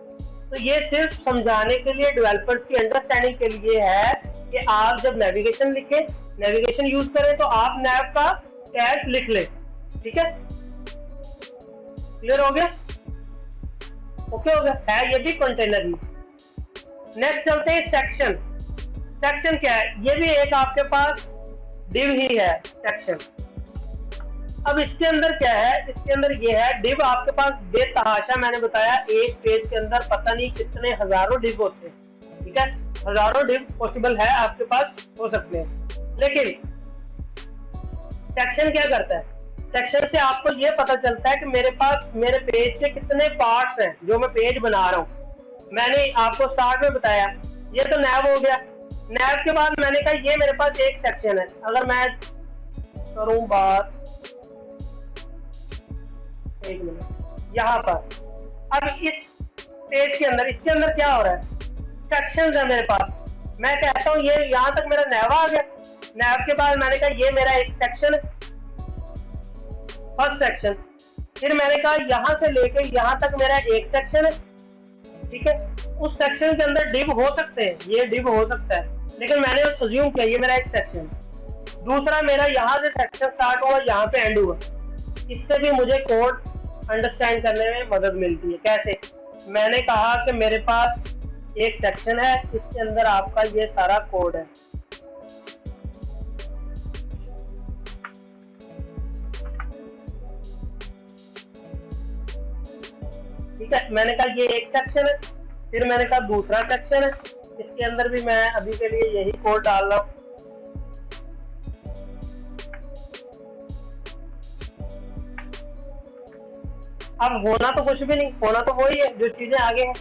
तो ये सिर्फ समझाने के लिए, डेवलपर्स की अंडरस्टैंडिंग के लिए है कि आप जब नेविगेशन लिखें, नेविगेशन यूज करें, तो आप नैव का टैग लिख लें। ठीक है, क्लियर हो गया? ओके हो गया है, ये भी कंटेनर ही। नेक्स्ट चलते हैं सेक्शन। सेक्शन क्या है? ये भी एक आपके पास डिव ही है, सेक्शन। अब इसके अंदर क्या है? इसके अंदर ये है डिव आपके पास बेतहाशा, मैंने बताया एक पेज के अंदर पता नहीं कितने हजारों डिव होते हैं। ठीक है, हजारों डिव पॉसिबल है आपके पास, हो सकते हैं, लेकिन सेक्शन क्या करता है? सेक्शन से आपको ये पता चलता है कि मेरे पास मेरे पेज के कितने पार्ट्स हैं जो मैं पेज बना रहा हूँ। मैंने आपको स्टार्ट में बताया, ये तो नैव हो गया। नैव के बाद मैंने कहा ये मेरे पास एक सेक्शन है। अगर मैं करूं बात, एक मिनट, यहाँ पर अब इस पेज के अंदर, इसके अंदर क्या हो रहा है? सेक्शंस है मेरे पास। मैं कहता हूँ ये यहाँ तक मेरा नैव आ गया। नैव के बाद मैंने कहा ये मेरा एक सेक्शन है, फर्स्ट सेक्शन। फिर मैंने कहा यहाँ से लेकर यहाँ तक मेरा एक सेक्शन है, ठीक है। उस सेक्शन के अंदर डिव हो सकते हैं, ये डिव हो सकता है, लेकिन मैंने अज्यूम किया ये मेरा एक सेक्शन। दूसरा मेरा यहाँ से सेक्शन स्टार्ट हुआ, यहाँ पे एंड हुआ। इससे भी मुझे कोड अंडरस्टैंड करने में मदद मिलती है। कैसे? मैंने कहा कि मेरे पास एक सेक्शन है, इसके अंदर आपका ये सारा कोड है, ठीक है। मैंने कहा ये एक सेक्शन है, फिर मैंने कहा दूसरा सेक्शन है, इसके अंदर भी मैं अभी के लिए यही कोड डाल रहा हूँ। अब होना तो कुछ भी नहीं, होना तो वही है जो चीजें आगे हैं,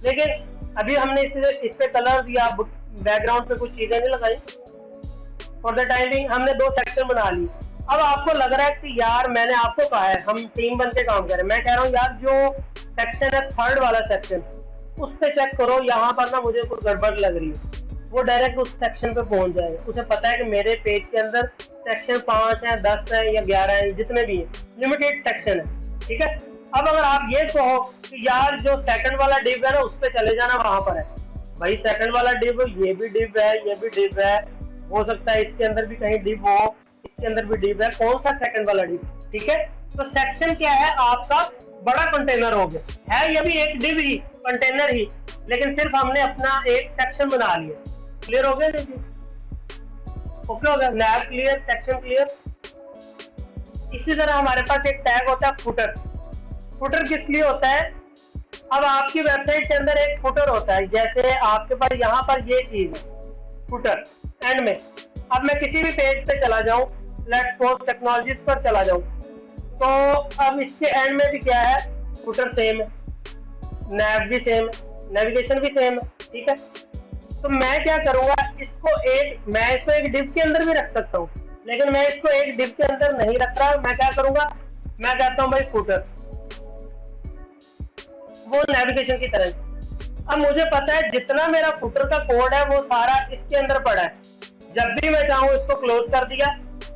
लेकिन अभी हमने इस पे कलर या बैकग्राउंड पे कुछ चीजें नहीं लगाई। फॉर द टाइमिंग हमने दो सेक्शन बना ली। अब आपको लग रहा है कि यार मैंने आपको कहा है हम टीम बन के काम करें, मैं कह रहा हूँ यार जो सेक्शन है थर्ड वाला सेक्शन, उस पे चेक करो, यहाँ पर ना मुझे कुछ गड़बड़ लग रही है। वो डायरेक्ट उस सेक्शन पे पहुंच जाएगा, उसे पता है कि मेरे पेज के अंदर सेक्शन 5 है, 10 है या 11 है, जितने भी है, लिमिटेड सेक्शन है, ठीक है। अब अगर आप ये कहो कि यार जो सेकंड वाला डिव है ना उस पे चले जाना, वहां पर है भाई सेकंड वाला डिव, ये भी डिव है, ये भी डिव है, हो सकता है इसके अंदर भी कहीं डिव हो, इसके अंदर भी डिव है, कौन सा सेकंड वाला डिव, ठीक है। तो सेक्शन क्या है? आपका बड़ा कंटेनर हो गया है, ये भी एक डिव ही, कंटेनर ही, लेकिन सिर्फ हमने अपना एक सेक्शन बना लिया। क्लियर हो गया? देखिए ओके हो गया, नैव क्लियर, सेक्शन क्लियर। इसी तरह हमारे पास एक टैग होता है फुटर। फुटर किस लिए होता है? अब आपकी वेबसाइट के अंदर एक फुटर होता है, जैसे आपके पास यहाँ पर ये चीज है फुटर एंड में। अब मैं किसी भी पेज पे चला जाऊं, लेट्स सपोज टेक्नोलॉजीज पर चला जाऊं, तो अब इसके एंड में भी क्या है? फुटर सेम है, नैव भी सेम है, नेविगेशन भी सेम है, ठीक है। तो मैं क्या करूंगा, मैं इसको एक डिव के अंदर भी रख सकता हूँ, लेकिन मैं इसको एक डिव के अंदर नहीं रख रहा। मैं क्या करूंगा, मैं कहता हूँ भाई फुटर, वो नेविगेशन की तरह। अब मुझे पता है जितना मेरा फुटर का कोड है वो सारा इसके अंदर पड़ा है। जब भी मैं चाहूँ इसको क्लोज कर दिया,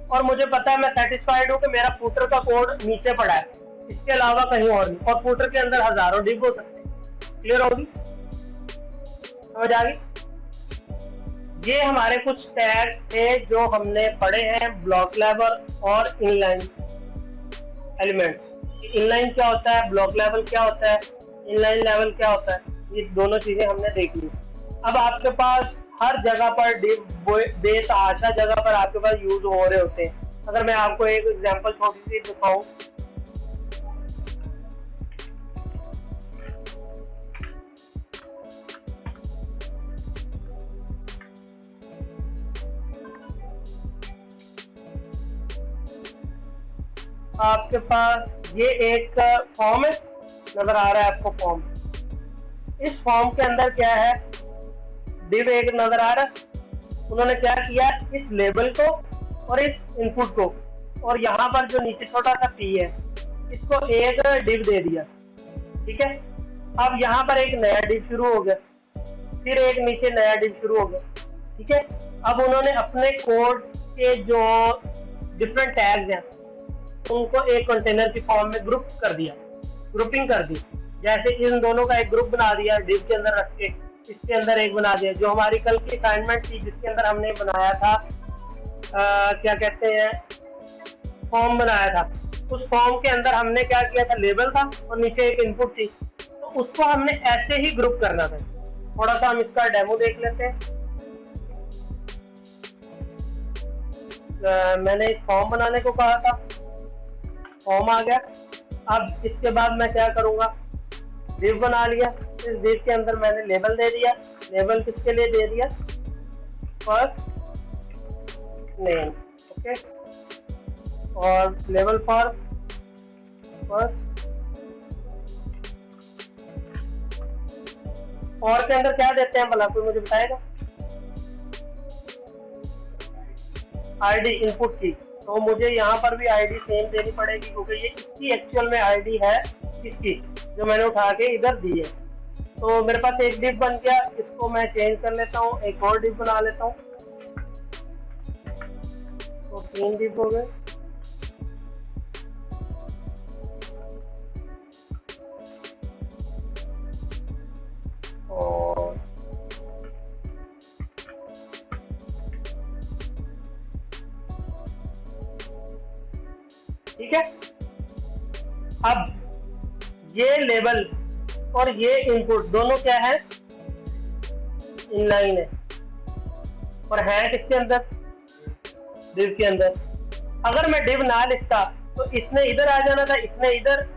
और मुझे पता है, मैं सेटिस्फाइड हूँ कि मेरा फुटर का कोड नीचे पड़ा है, इसके अलावा कहीं और नहीं। और फुटर के अंदर हजारों डिव हो सकते हैं। क्लियर होगी? समझ आ गई? ये हमारे कुछ टैग थे जो हमने पढ़े हैं, ब्लॉक लेवल और इनलाइन एलिमेंट। इनलाइन क्या होता है, ब्लॉक लेवल क्या होता है, इनलाइन लेवल क्या होता है, ये दोनों चीजें हमने देख ली। अब आपके पास हर जगह पर डिव बेतहाशा जगह पर आपके पास यूज हो रहे होते हैं। अगर मैं आपको एक एग्जांपल छोटी सी दिखाऊं, आपके पास ये एक फॉर्म है, नजर आ रहा है आपको फॉर्म। इस फॉर्म के अंदर क्या है, डिव एक नजर आ रहा है। उन्होंने क्या किया, इस लेबल को और इस इनपुट को, और यहाँ पर जो नीचे छोटा सा पी है, इसको एक डिव दे दिया, ठीक है। अब यहाँ पर एक नया डिव शुरू हो गया, फिर एक नीचे नया डिव शुरू हो गया, ठीक है। अब उन्होंने अपने कोड के जो डिफरेंट टैग्स हैं उनको एक कंटेनर की फॉर्म में ग्रुप कर दिया, ग्रुपिंग कर दी। जैसे इन दोनों का एक ग्रुप बना दिया डिव के अंदर रख के, इसके अंदर एक बना दिया। जो हमारी कल की असाइनमेंट थी जिसके अंदर हमने बनाया था क्या कहते हैं, फॉर्म बनाया था, उस फॉर्म के अंदर हमने क्या किया था, लेबल था और नीचे एक इनपुट थी, तो उसको हमने ऐसे ही ग्रुप करना था। थोड़ा सा हम इसका डेमो देख लेते हैं। मैंने एक फॉर्म बनाने को कहा था, फॉर्म आ गया। अब इसके बाद मैं क्या करूंगा, डिव बना लिया, इस डिव के अंदर मैंने लेबल दे दिया। लेबल किसके लिए दे दिया, फर्स्ट नेम, ओके, और लेबल फॉर फर्स्ट। और के अंदर क्या देते हैं भला, कोई मुझे बताएगा? आईडी इनपुट की, तो मुझे यहाँ पर भी आईडी सेम देनी पड़ेगी, क्योंकि ये इसकी एक्चुअल में आईडी है, इसकी जो मैंने उठा के इधर दी है। तो मेरे पास एक डिव बन गया, इसको मैं चेंज कर लेता हूँ, एक और डिव बना लेता हूँ, तो 3 डिव हो गए। ठीक है। अब ये लेबल और ये इनपुट दोनों क्या है, इनलाइन है, और है किसके अंदर, डिव के अंदर। अगर मैं डिव ना लिखता तो इसने इधर आ जाना था, इसने इधर,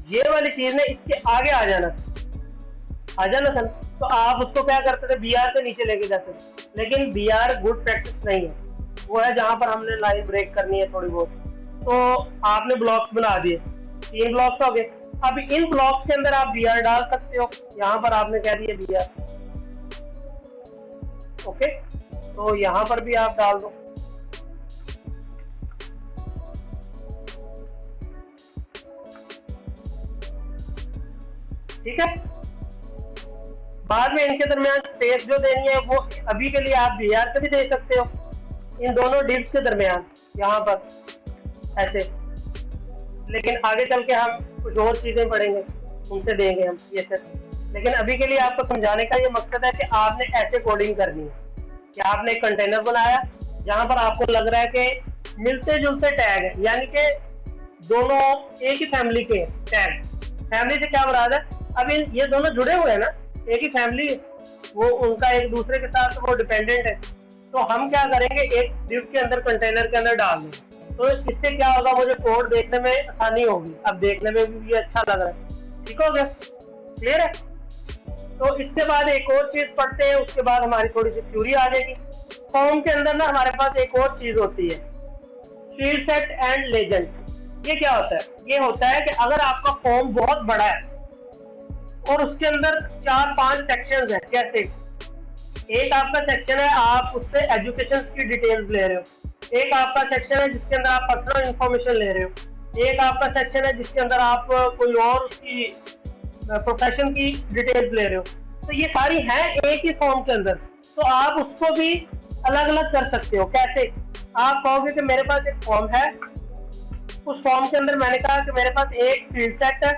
ये वाली चीज ने इसके आगे आ जाना था। तो आप उसको क्या करते थे, बीआर से नीचे लेके जाते थे, लेकिन बीआर गुड प्रैक्टिस नहीं है। वो है जहां पर हमने लाइन ब्रेक करनी है थोड़ी बहुत। तो आपने ब्लॉक्स बना दिए, 3 ब्लॉक्स हो गए। अब इन ब्लॉक्स के अंदर आप बीआर डाल सकते हो। यहाँ पर आपने कह दिया बीआर, ओके, तो यहाँ पर भी आप डाल दो। ठीक है। बाद में इनके दरमियान स्पेस जो देनी है वो अभी के लिए आप बीआर से भी दे सकते हो, इन दोनों डिव्स के दरमियान यहाँ पर ऐसे। लेकिन आगे चल के हम कुछ और चीजें पढ़ेंगे, उनसे देंगे हम ये सब। लेकिन अभी के लिए आपको समझाने का ये मकसद है कि आपने ऐसे कोडिंग करनी है कि आपने एक कंटेनर बनाया जहां पर आपको लग रहा है कि मिलते जुलते टैग है, यानी कि दोनों एक ही फैमिली के टैग। फैमिली से क्या मुराद है, अब ये दोनों जुड़े हुए हैं ना, एक ही फैमिली, वो उनका एक दूसरे के साथ वो डिपेंडेंट है। तो हम क्या करेंगे, एक डिव के अंदर कंटेनर के अंदर डाल देंगे। तो इससे क्या होगा, मुझे कोड देखने में आसानी होगी। अब देखने में भी ये अच्छा लग रहा है। ठीक हो गया, क्लियर है। तो इसके बाद एक और चीज पढ़ते हैं, उसके बाद हमारी थोड़ी सी थ्योरी आ जाएगी। फॉर्म के अंदर ना हमारे पास एक और चीज होती है, फील्ड सेट एंड लेजेंड। ये क्या होता है, ये होता है कि अगर आपका फॉर्म बहुत बड़ा है और उसके अंदर 4-5 सेक्शंस हैं, कैसे, एक आपका सेक्शन है आप उससे एजुकेशन की डिटेल्स ले रहे हो, एक आपका सेक्शन है जिसके अंदर आप पर्सनल इंफॉर्मेशन ले रहे हो, एक आपका सेक्शन है जिसके अंदर आप कोई और उसकी प्रोफेशन की डिटेल्स ले रहे हो। तो ये सारी हैं एक ही फॉर्म के अंदर। तो आप उसको भी अलग अलग कर सकते हो। कैसे, आप कहोगे कि मेरे पास एक फॉर्म है, उस फॉर्म के अंदर मैंने कहा कि मेरे पास एक फील्ड सेट है।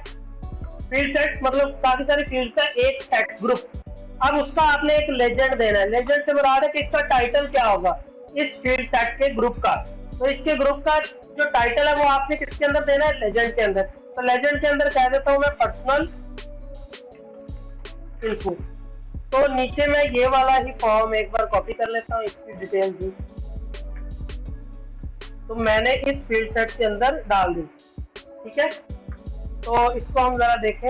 फील्ड सेट मतलब काफी सारी फील्ड का एक सेट ग्रुप। अब उसका आपने एक लेजेंड देना है। लेजेंड से मुराद है कि इसका टाइटल क्या होगा इस फील्ड सेट के ग्रुप का। तो इसके ग्रुप का जो टाइटल है वो आपने किसके अंदर देना है, लेजेंड के अंदर। तो लेजेंड के अंदर कह देता हूं मैं पर्सनल इन्फो। तो नीचे मैं ये वाला ही फॉर्म एक बार कॉपी कर लेता हूँ, इसकी डिटेल भी तो मैंने इस फील्ड सेट के अंदर डाल दी। ठीक है, तो इसको हम जरा देखें।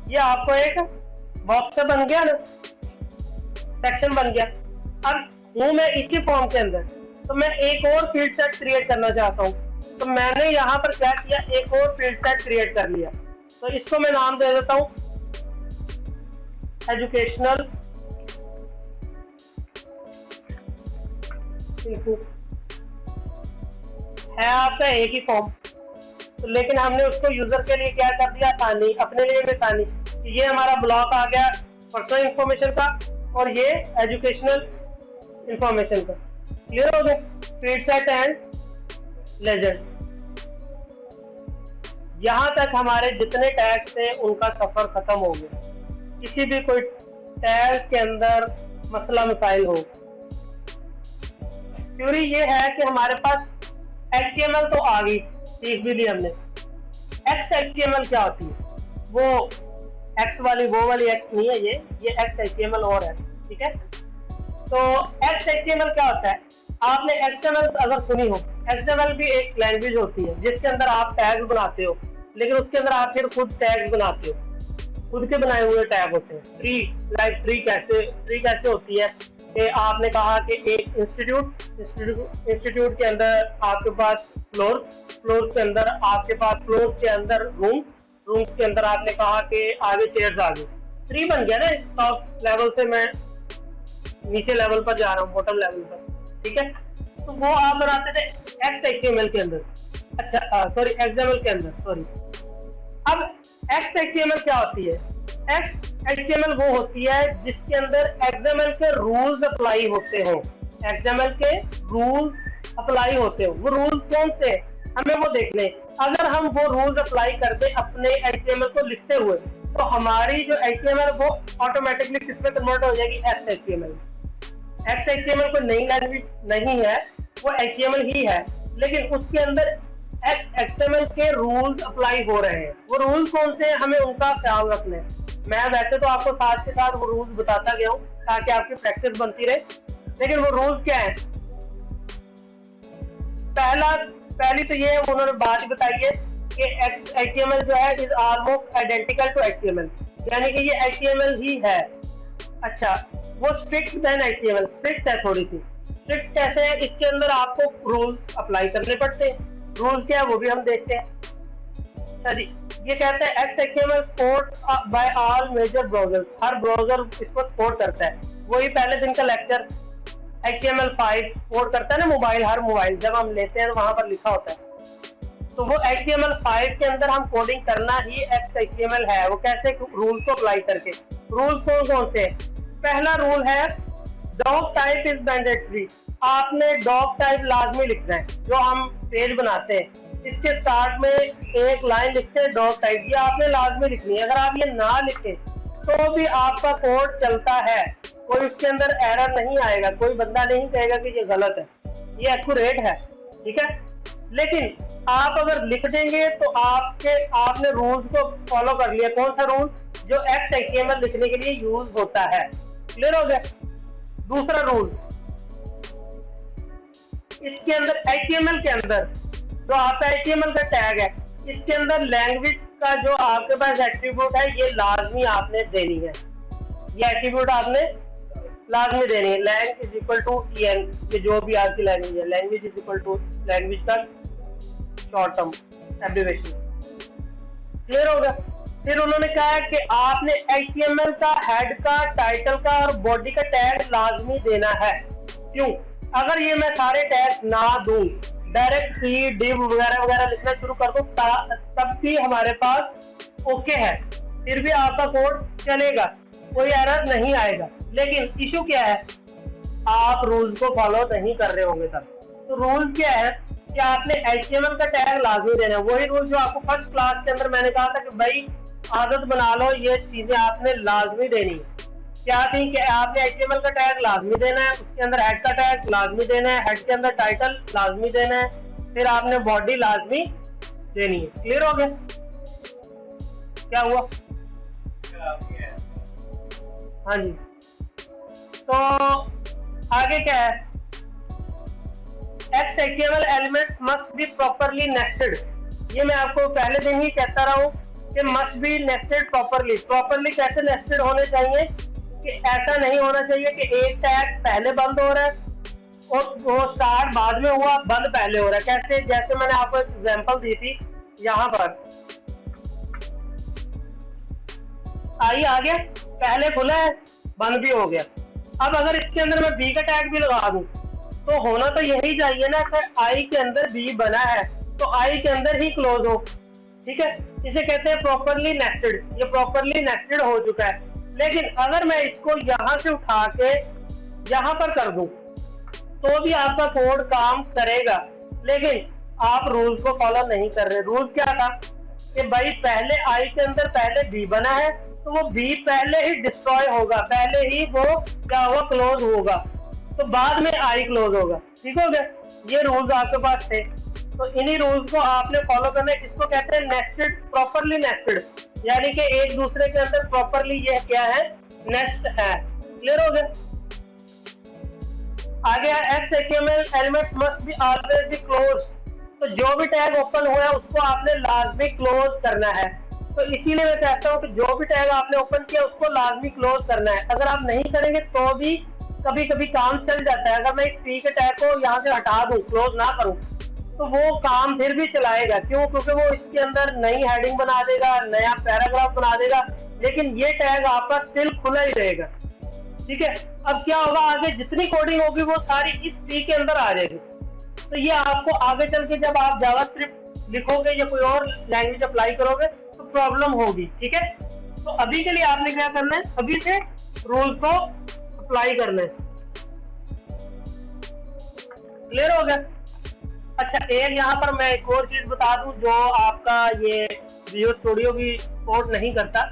ये आपको एक बॉक्स बन गया ना, सेक्शन बन गया। अब हूँ मैं इसी फॉर्म के अंदर, तो मैं एक और फील्ड सेट क्रिएट करना चाहता हूँ। तो मैंने यहाँ पर क्या किया, एक और फील्ड सेट क्रिएट कर लिया। तो इसको मैं नाम दे देता हूँ एजुकेशनल इनपुट। है आपका एक ही फॉर्म, तो लेकिन हमने उसको यूजर के लिए क्या कर दिया, आसानी, अपने लिए भी आसानी। ये हमारा ब्लॉक आ गया पर्सनल इंफॉर्मेशन का और ये एजुकेशनल इंफॉर्मेशन का। क्लियर हो गया, फील्ड सेट एंड लेजेंड। यहां तक हमारे जितने टैग थे उनका सफर खत्म हो गया। किसी भी कोई टैग के अंदर मसला मसाइल हो, थ्योरी ये है कि हमारे पास HTML तो आ गई, सीख भी ली हमने। XHTML क्या होती है, वो X वाली वो वाली X नहीं है, ये XHTML और है। ठीक है, तो XHTML क्या होता है, आपने XML अगर सुनी हो, XML भी एक लैंग्वेज होती है जिसके अंदर आप टैग बनाते हो, लेकिन उसके अंदर आप फिर खुद टैग बनाते हो, खुद के बनाए हुए टैग होते हैं। ट्री कैसे होती है कि आपने कहा कि एक इंस्टीट्यूट के अंदर आपके पास फ्लोर के अंदर आपके पास फ्लोर के अंदर रूम्स के अंदर आपने कहा कि आगे चेयर्स आ गई, ट्री बन गया ना। टॉप लेवल से मैं नीचे लेवल पर जा रहा हूँ, बॉटम लेवल पर। ठीक है, तो वो आप बनाते थे XHTML के अंदर, अच्छा सॉरी XML के अंदर, सॉरी। अब XHTML क्या होती है, XHTML वो होती है जिसके अंदर XML के रूल्स अप्लाई होते हो। XML के रूल्स अप्लाई होते हो, वो रूल्स कौन से हमें वो देखने। अगर हम वो रूल्स अप्लाई करते अपने HTML को लिखते हुए, तो हमारी जो HTML वो ऑटोमेटिकली किसमें कन्वर्ट हो जाएगी, XHTML। XHTML कोई नई लैंग्वेज नहीं है, वो HTML ही है, लेकिन उसके अंदर XML के रूल्स अप्लाई हो रहे हैं। वो रूल्स कौन से हैं, हमें उनका ख्याल रखना है। मैं वैसे तो आपको साथ के साथ वो रूल्स बताता गया हूँ ताकि आपकी प्रैक्टिस बनती रहे, लेकिन वो रूल्स क्या है? पहली तो ये उन्होंने बात बताई है कि HTML जो है is almost identical to HTML, यानी कि ये HTML ही है। अच्छा, वो स्ट्रिक्ट देन HTML, स्ट्रिक्ट है थोड़ी सी। स्ट्रिक्ट कैसे है? इसके अंदर आपको रूल अप्लाई करने पड़ते हैं। रूल क्या है वो भी हम देखते हैं। सही, ये कहते हैं XML support by all major browsers, हर ब्राउजर इसको सपोर्ट करता है। वही पहले दिन का लेक्चर HTML5 सपोर्ट करता है ना मोबाइल, हर मोबाइल जब हम लेते हैं तो वहां पर लिखा होता है। तो वो HTML5 के अंदर हम कोडिंग करना ही XML है। वो कैसे? रूल्स को अप्लाई करके। रूल्स कौन कौन से? पहला रूल है डॉक टाइप इज मैंडेटरी। आपने डॉक टाइप लाजमी लिखना है। जो हम पेज बनाते हैं इसके स्टार्ट में एक लाइन लिखते हैं डॉक टाइप, ये आपने लाजमी लिखनी है। अगर आप ये ना लिखें तो भी आपका कोड चलता है, कोई उसके अंदर एरर नहीं आएगा, कोई बंदा नहीं कहेगा कि ये गलत है, ये एक्यूरेट है, ठीक है। लेकिन आप अगर लिख देंगे तो आपने रूल्स को फॉलो कर लिया। कौन सा रूल? जो XML लिखने के लिए यूज होता है। क्लियर हो गया? दूसरा रूल, इसके अंदर HTML के अंदर जो आपका HTML का टैग है, इसके अंदर लैंग्वेज का जो आपके पास एट्रीब्यूट है ये लाजमी आपने देनी है। ये एट्रीब्यूट आपने लाजमी देनी है। Lang is equal to EN, ये जो भी आपकी लैंग्वेज है, language is equal to language का शॉर्ट टर्म एब्रिविएशन। क्लियर होगा? फिर उन्होंने कहा है कि आपने HTML का हेड का, टाइटल का और बॉडी का टैग लाजमी देना है। क्यों? अगर ये मैं सारे टैग ना दूं, डायरेक्ट सी डिव वगैरह वगैरह लिखना शुरू कर दूं, तब भी हमारे पास ओके है, फिर भी आपका कोड चलेगा, कोई एरर नहीं आएगा। लेकिन इशू क्या है? आप रूल्स को फॉलो नहीं कर रहे होंगे तब। तो रूल क्या है कि आपने HTML का टैग लाजमी देना है। वही रूल जो आपको फर्स्ट क्लास के अंदर मैंने कहा था कि भाई आदत बना लो, ये चीजें आपने लाजमी देनी है। क्या थी कि आपने HTML का टैग लाजमी देना है, उसके अंदर हेड का टैग लाजमी देना है, हेड के अंदर टाइटल लाजमी देना है, फिर आपने बॉडी लाजमी देनी है। क्लियर हो गया? क्या हुआ? हाँ जी। तो आगे क्या है? XML element must be properly nested. ये मैं आपको पहले दिन ही कहता रहा हूँ कि must be nested properly. Properly कैसे नेस्टेड होने चाहिए कि ऐसा नहीं होना चाहिए कि एक टैग पहले बंद हो रहा है और वो स्टार्ट बाद में हुआ, बंद पहले हो रहा है। कैसे? जैसे मैंने आपको एक एग्जांपल दी थी, यहाँ पर आई आ गया, पहले खुला है, बंद भी हो गया। अब अगर इसके अंदर मैं बी का टैग भी लगा दूं तो होना तो यही चाहिए ना कि आई के अंदर बी बना है तो आई के अंदर ही क्लोज हो, ठीक है। इसे कहते हैं प्रॉपरली नेस्टेड। ये प्रॉपरली नेस्टेड हो चुका है। लेकिन अगर मैं इसको यहाँ से उठा के यहाँ पर कर दूं तो भी आपका कोड काम करेगा, लेकिन आप रूल्स को फॉलो नहीं कर रहे। रूल क्या था कि भाई पहले आई के अंदर पहले बी बना है तो वो बी पहले ही डिस्ट्रॉय होगा, पहले ही वो क्या होगा, क्लोज होगा, तो बाद में आई क्लोज होगा। ठीक हो गया? ये रूल्स आपके पास थे, तो इन्हीं रूल्स को आपने फॉलो करना है। इसको कहते हैं नेस्टेड, प्रॉपरली नेस्टेड, यानी कि एक दूसरे के अंदर प्रॉपरली ये क्या है, नेस्ट है। क्लियर हो गया? आगे XML element must be always be close. तो जो भी टैग ओपन हुआ है उसको आपने लाजमी क्लोज करना है। तो इसीलिए मैं कहता हूँ कि जो भी टैग आपने ओपन किया उसको लाजमी क्लोज करना है। अगर आप नहीं करेंगे तो भी कभी कभी काम चल जाता है। अगर मैं इस ट्री के टैग को यहाँ से हटा दूं, क्लोज ना करूं, तो वो काम फिर भी चलाएगा। क्यों? क्योंकि वो इसके अंदर नई हेडिंग बना देगा, नया पैराग्राफ बना देगा, लेकिन ये टैग आपका स्टिल खुला ही रहेगा। ठीक है? अब क्या होगा, आगे जितनी कोडिंग होगी वो सारी इस ट्री के अंदर आ जाएगी। तो ये आपको आगे चल के जब आप जावास्क्रिप्ट लिखोगे या कोई और लैंग्वेज अप्लाई करोगे तो प्रॉब्लम होगी। ठीक है? तो अभी के लिए आपने क्या करना है, अभी से रूल को अप्लाई करना है। क्लियर हो गया? अच्छा, एक यहाँ पर मैं एक और चीज बता दूं जो आपका ये विजुअल स्टूडियो भी सपोर्ट नहीं करता।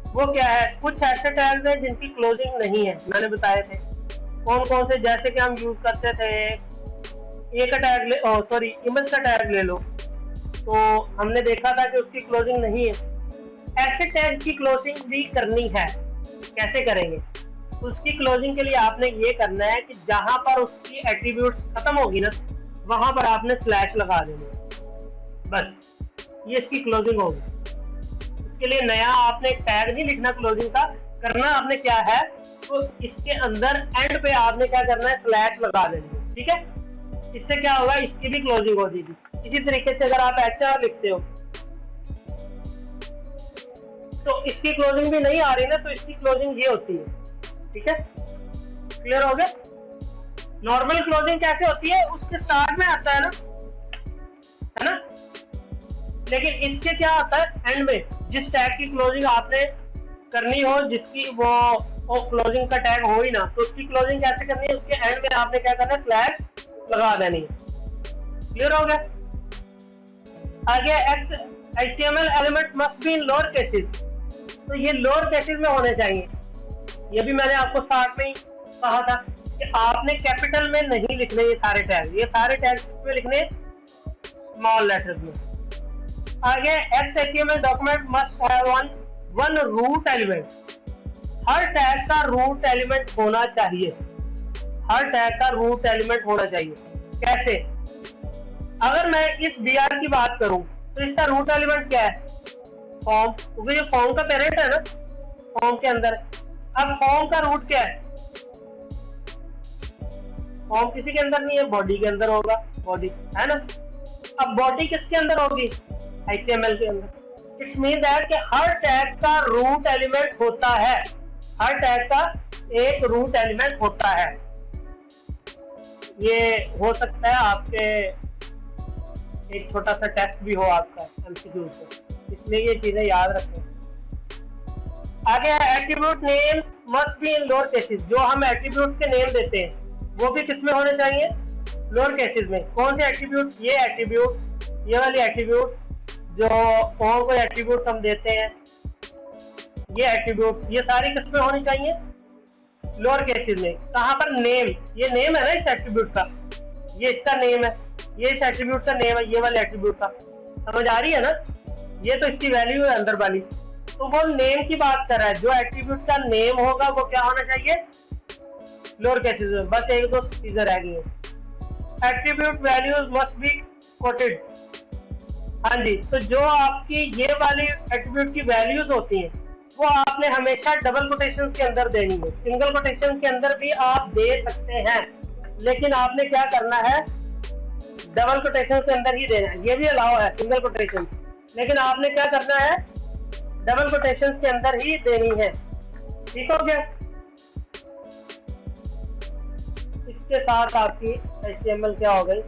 वो क्या है, कुछ ऐसे टैग्स हैं जिनकी क्लोजिंग नहीं है। मैंने बताए थे कौन कौन से, जैसे कि हम यूज करते थे ए का टैग ले, सॉरी इमेज का टैग ले लो। तो हमने देखा था कि उसकी क्लोजिंग नहीं है। ऐसे टैग की क्लोजिंग भी करनी है, कैसे करेंगे? उसकी क्लोजिंग के लिए आपने ये करना है कि जहां पर उसकी एट्रीब्यूट खत्म होगी ना, वहां पर आपने स्लैश लगा देना, बस ये इसकी क्लोजिंग होगी। इसके लिए नया आपने टैग नहीं लिखना क्लोजिंग का, करना आपने क्या है, तो इसके अंदर एंड पे आपने क्या करना है, स्लैश लगा देना, ठीक है। इससे क्या होगा, इसकी भी क्लोजिंग हो जाएगी। इसी तरीके से अगर आप HR लिखते हो तो इसकी क्लोजिंग भी नहीं आ रही ना, तो इसकी क्लोजिंग ये होती है, ठीक है। क्लियर हो गया? नॉर्मल क्लोजिंग कैसे होती है, उसके स्टार्ट में आता है ना, लेकिन इसके क्या आता है एंड में। जिस टैग की क्लोजिंग आपने करनी हो, जिसकी वो क्लोजिंग का टैग हो ही ना, तो उसकी क्लोजिंग कैसे करनी है, उसके एंड में आपने क्या करना है, स्लैश लगा देनी है। क्लियर हो गया? आगे HTML element must be in lower cases, तो ये लोअर केसेस में होने चाहिए। ये भी मैंने आपको स्टार्ट में ही कहा था कि आपने कैपिटल में नहीं लिखने ये सारे टैग में लिखने स्मॉल लेटर्स में। आगे XHTML document must have one root element, हर टैग का रूट एलिमेंट होना चाहिए, हर टैग का रूट एलिमेंट होना चाहिए। कैसे? अगर मैं इस BR की बात करूं तो इसका रूट एलिमेंट क्या है, फॉर्म, क्योंकि ये फॉर्म का पेरेंट है ना, फॉर्म के अंदर। अब फॉर्म का रूट क्या है, फॉर्म किसी के अंदर नहीं है, बॉडी के अंदर होगा, बॉडी है ना। अब बॉडी किसके अंदर होगी, HTML के अंदर। इट्स मीन दैट कि हर टैग का रूट एलिमेंट होता है, हर टैग का एक रूट एलिमेंट होता है। ये हो सकता है आपके एक छोटा सा टेस्ट भी हो आपका MCQ से, इसलिए ये चीजें याद रखें। आगे attribute names must be in lower cases, जो हम एट्रीब्यूट के नेम देते हैं वो भी किसमें होने चाहिए, लोअर केसेस में। कौन से एट्रीब्यूट, ये एट्रीब्यूट, ये वाली एट्रीब्यूट जो और कोई एट्रीब्यूट हम देते हैं, ये एट्रीब्यूट, ये सारी किसमें होनी चाहिए, लोअर केसेस में। कहां पर, नेम, ये नेम है ना इस एट्रीब्यूट का, ये इसका नेम है, ये इस एट्रीब्यूट का नेम है, ये वाले एट्रीब्यूट का, समझ आ रही है ना। ये तो इसकी वैल्यू है अंदर वाली, तो वो नेम की बात कर रहा है। जो एट्रीब्यूट का नेम होगा वो क्या होना चाहिए, लोअर केसेस में। बस एक दो चीजें रह गई है। Attribute values must be coated, हाँ जी, तो जो आपकी ये वाली एट्रीब्यूट की वैल्यूज होती हैं वो आपने हमेशा डबल कोटेशन के अंदर देनी है। सिंगल कोटेशन के अंदर भी आप दे सकते हैं, लेकिन आपने क्या करना है, डबल कोटेशन के अंदर ही देना है। ये भी अलाउ है सिंगल कोटेशन, लेकिन आपने क्या करना है, डबल कोटेशन के अंदर ही देनी है। ठीक हो गया? इसके साथ आपकी HTML क्या हो गई,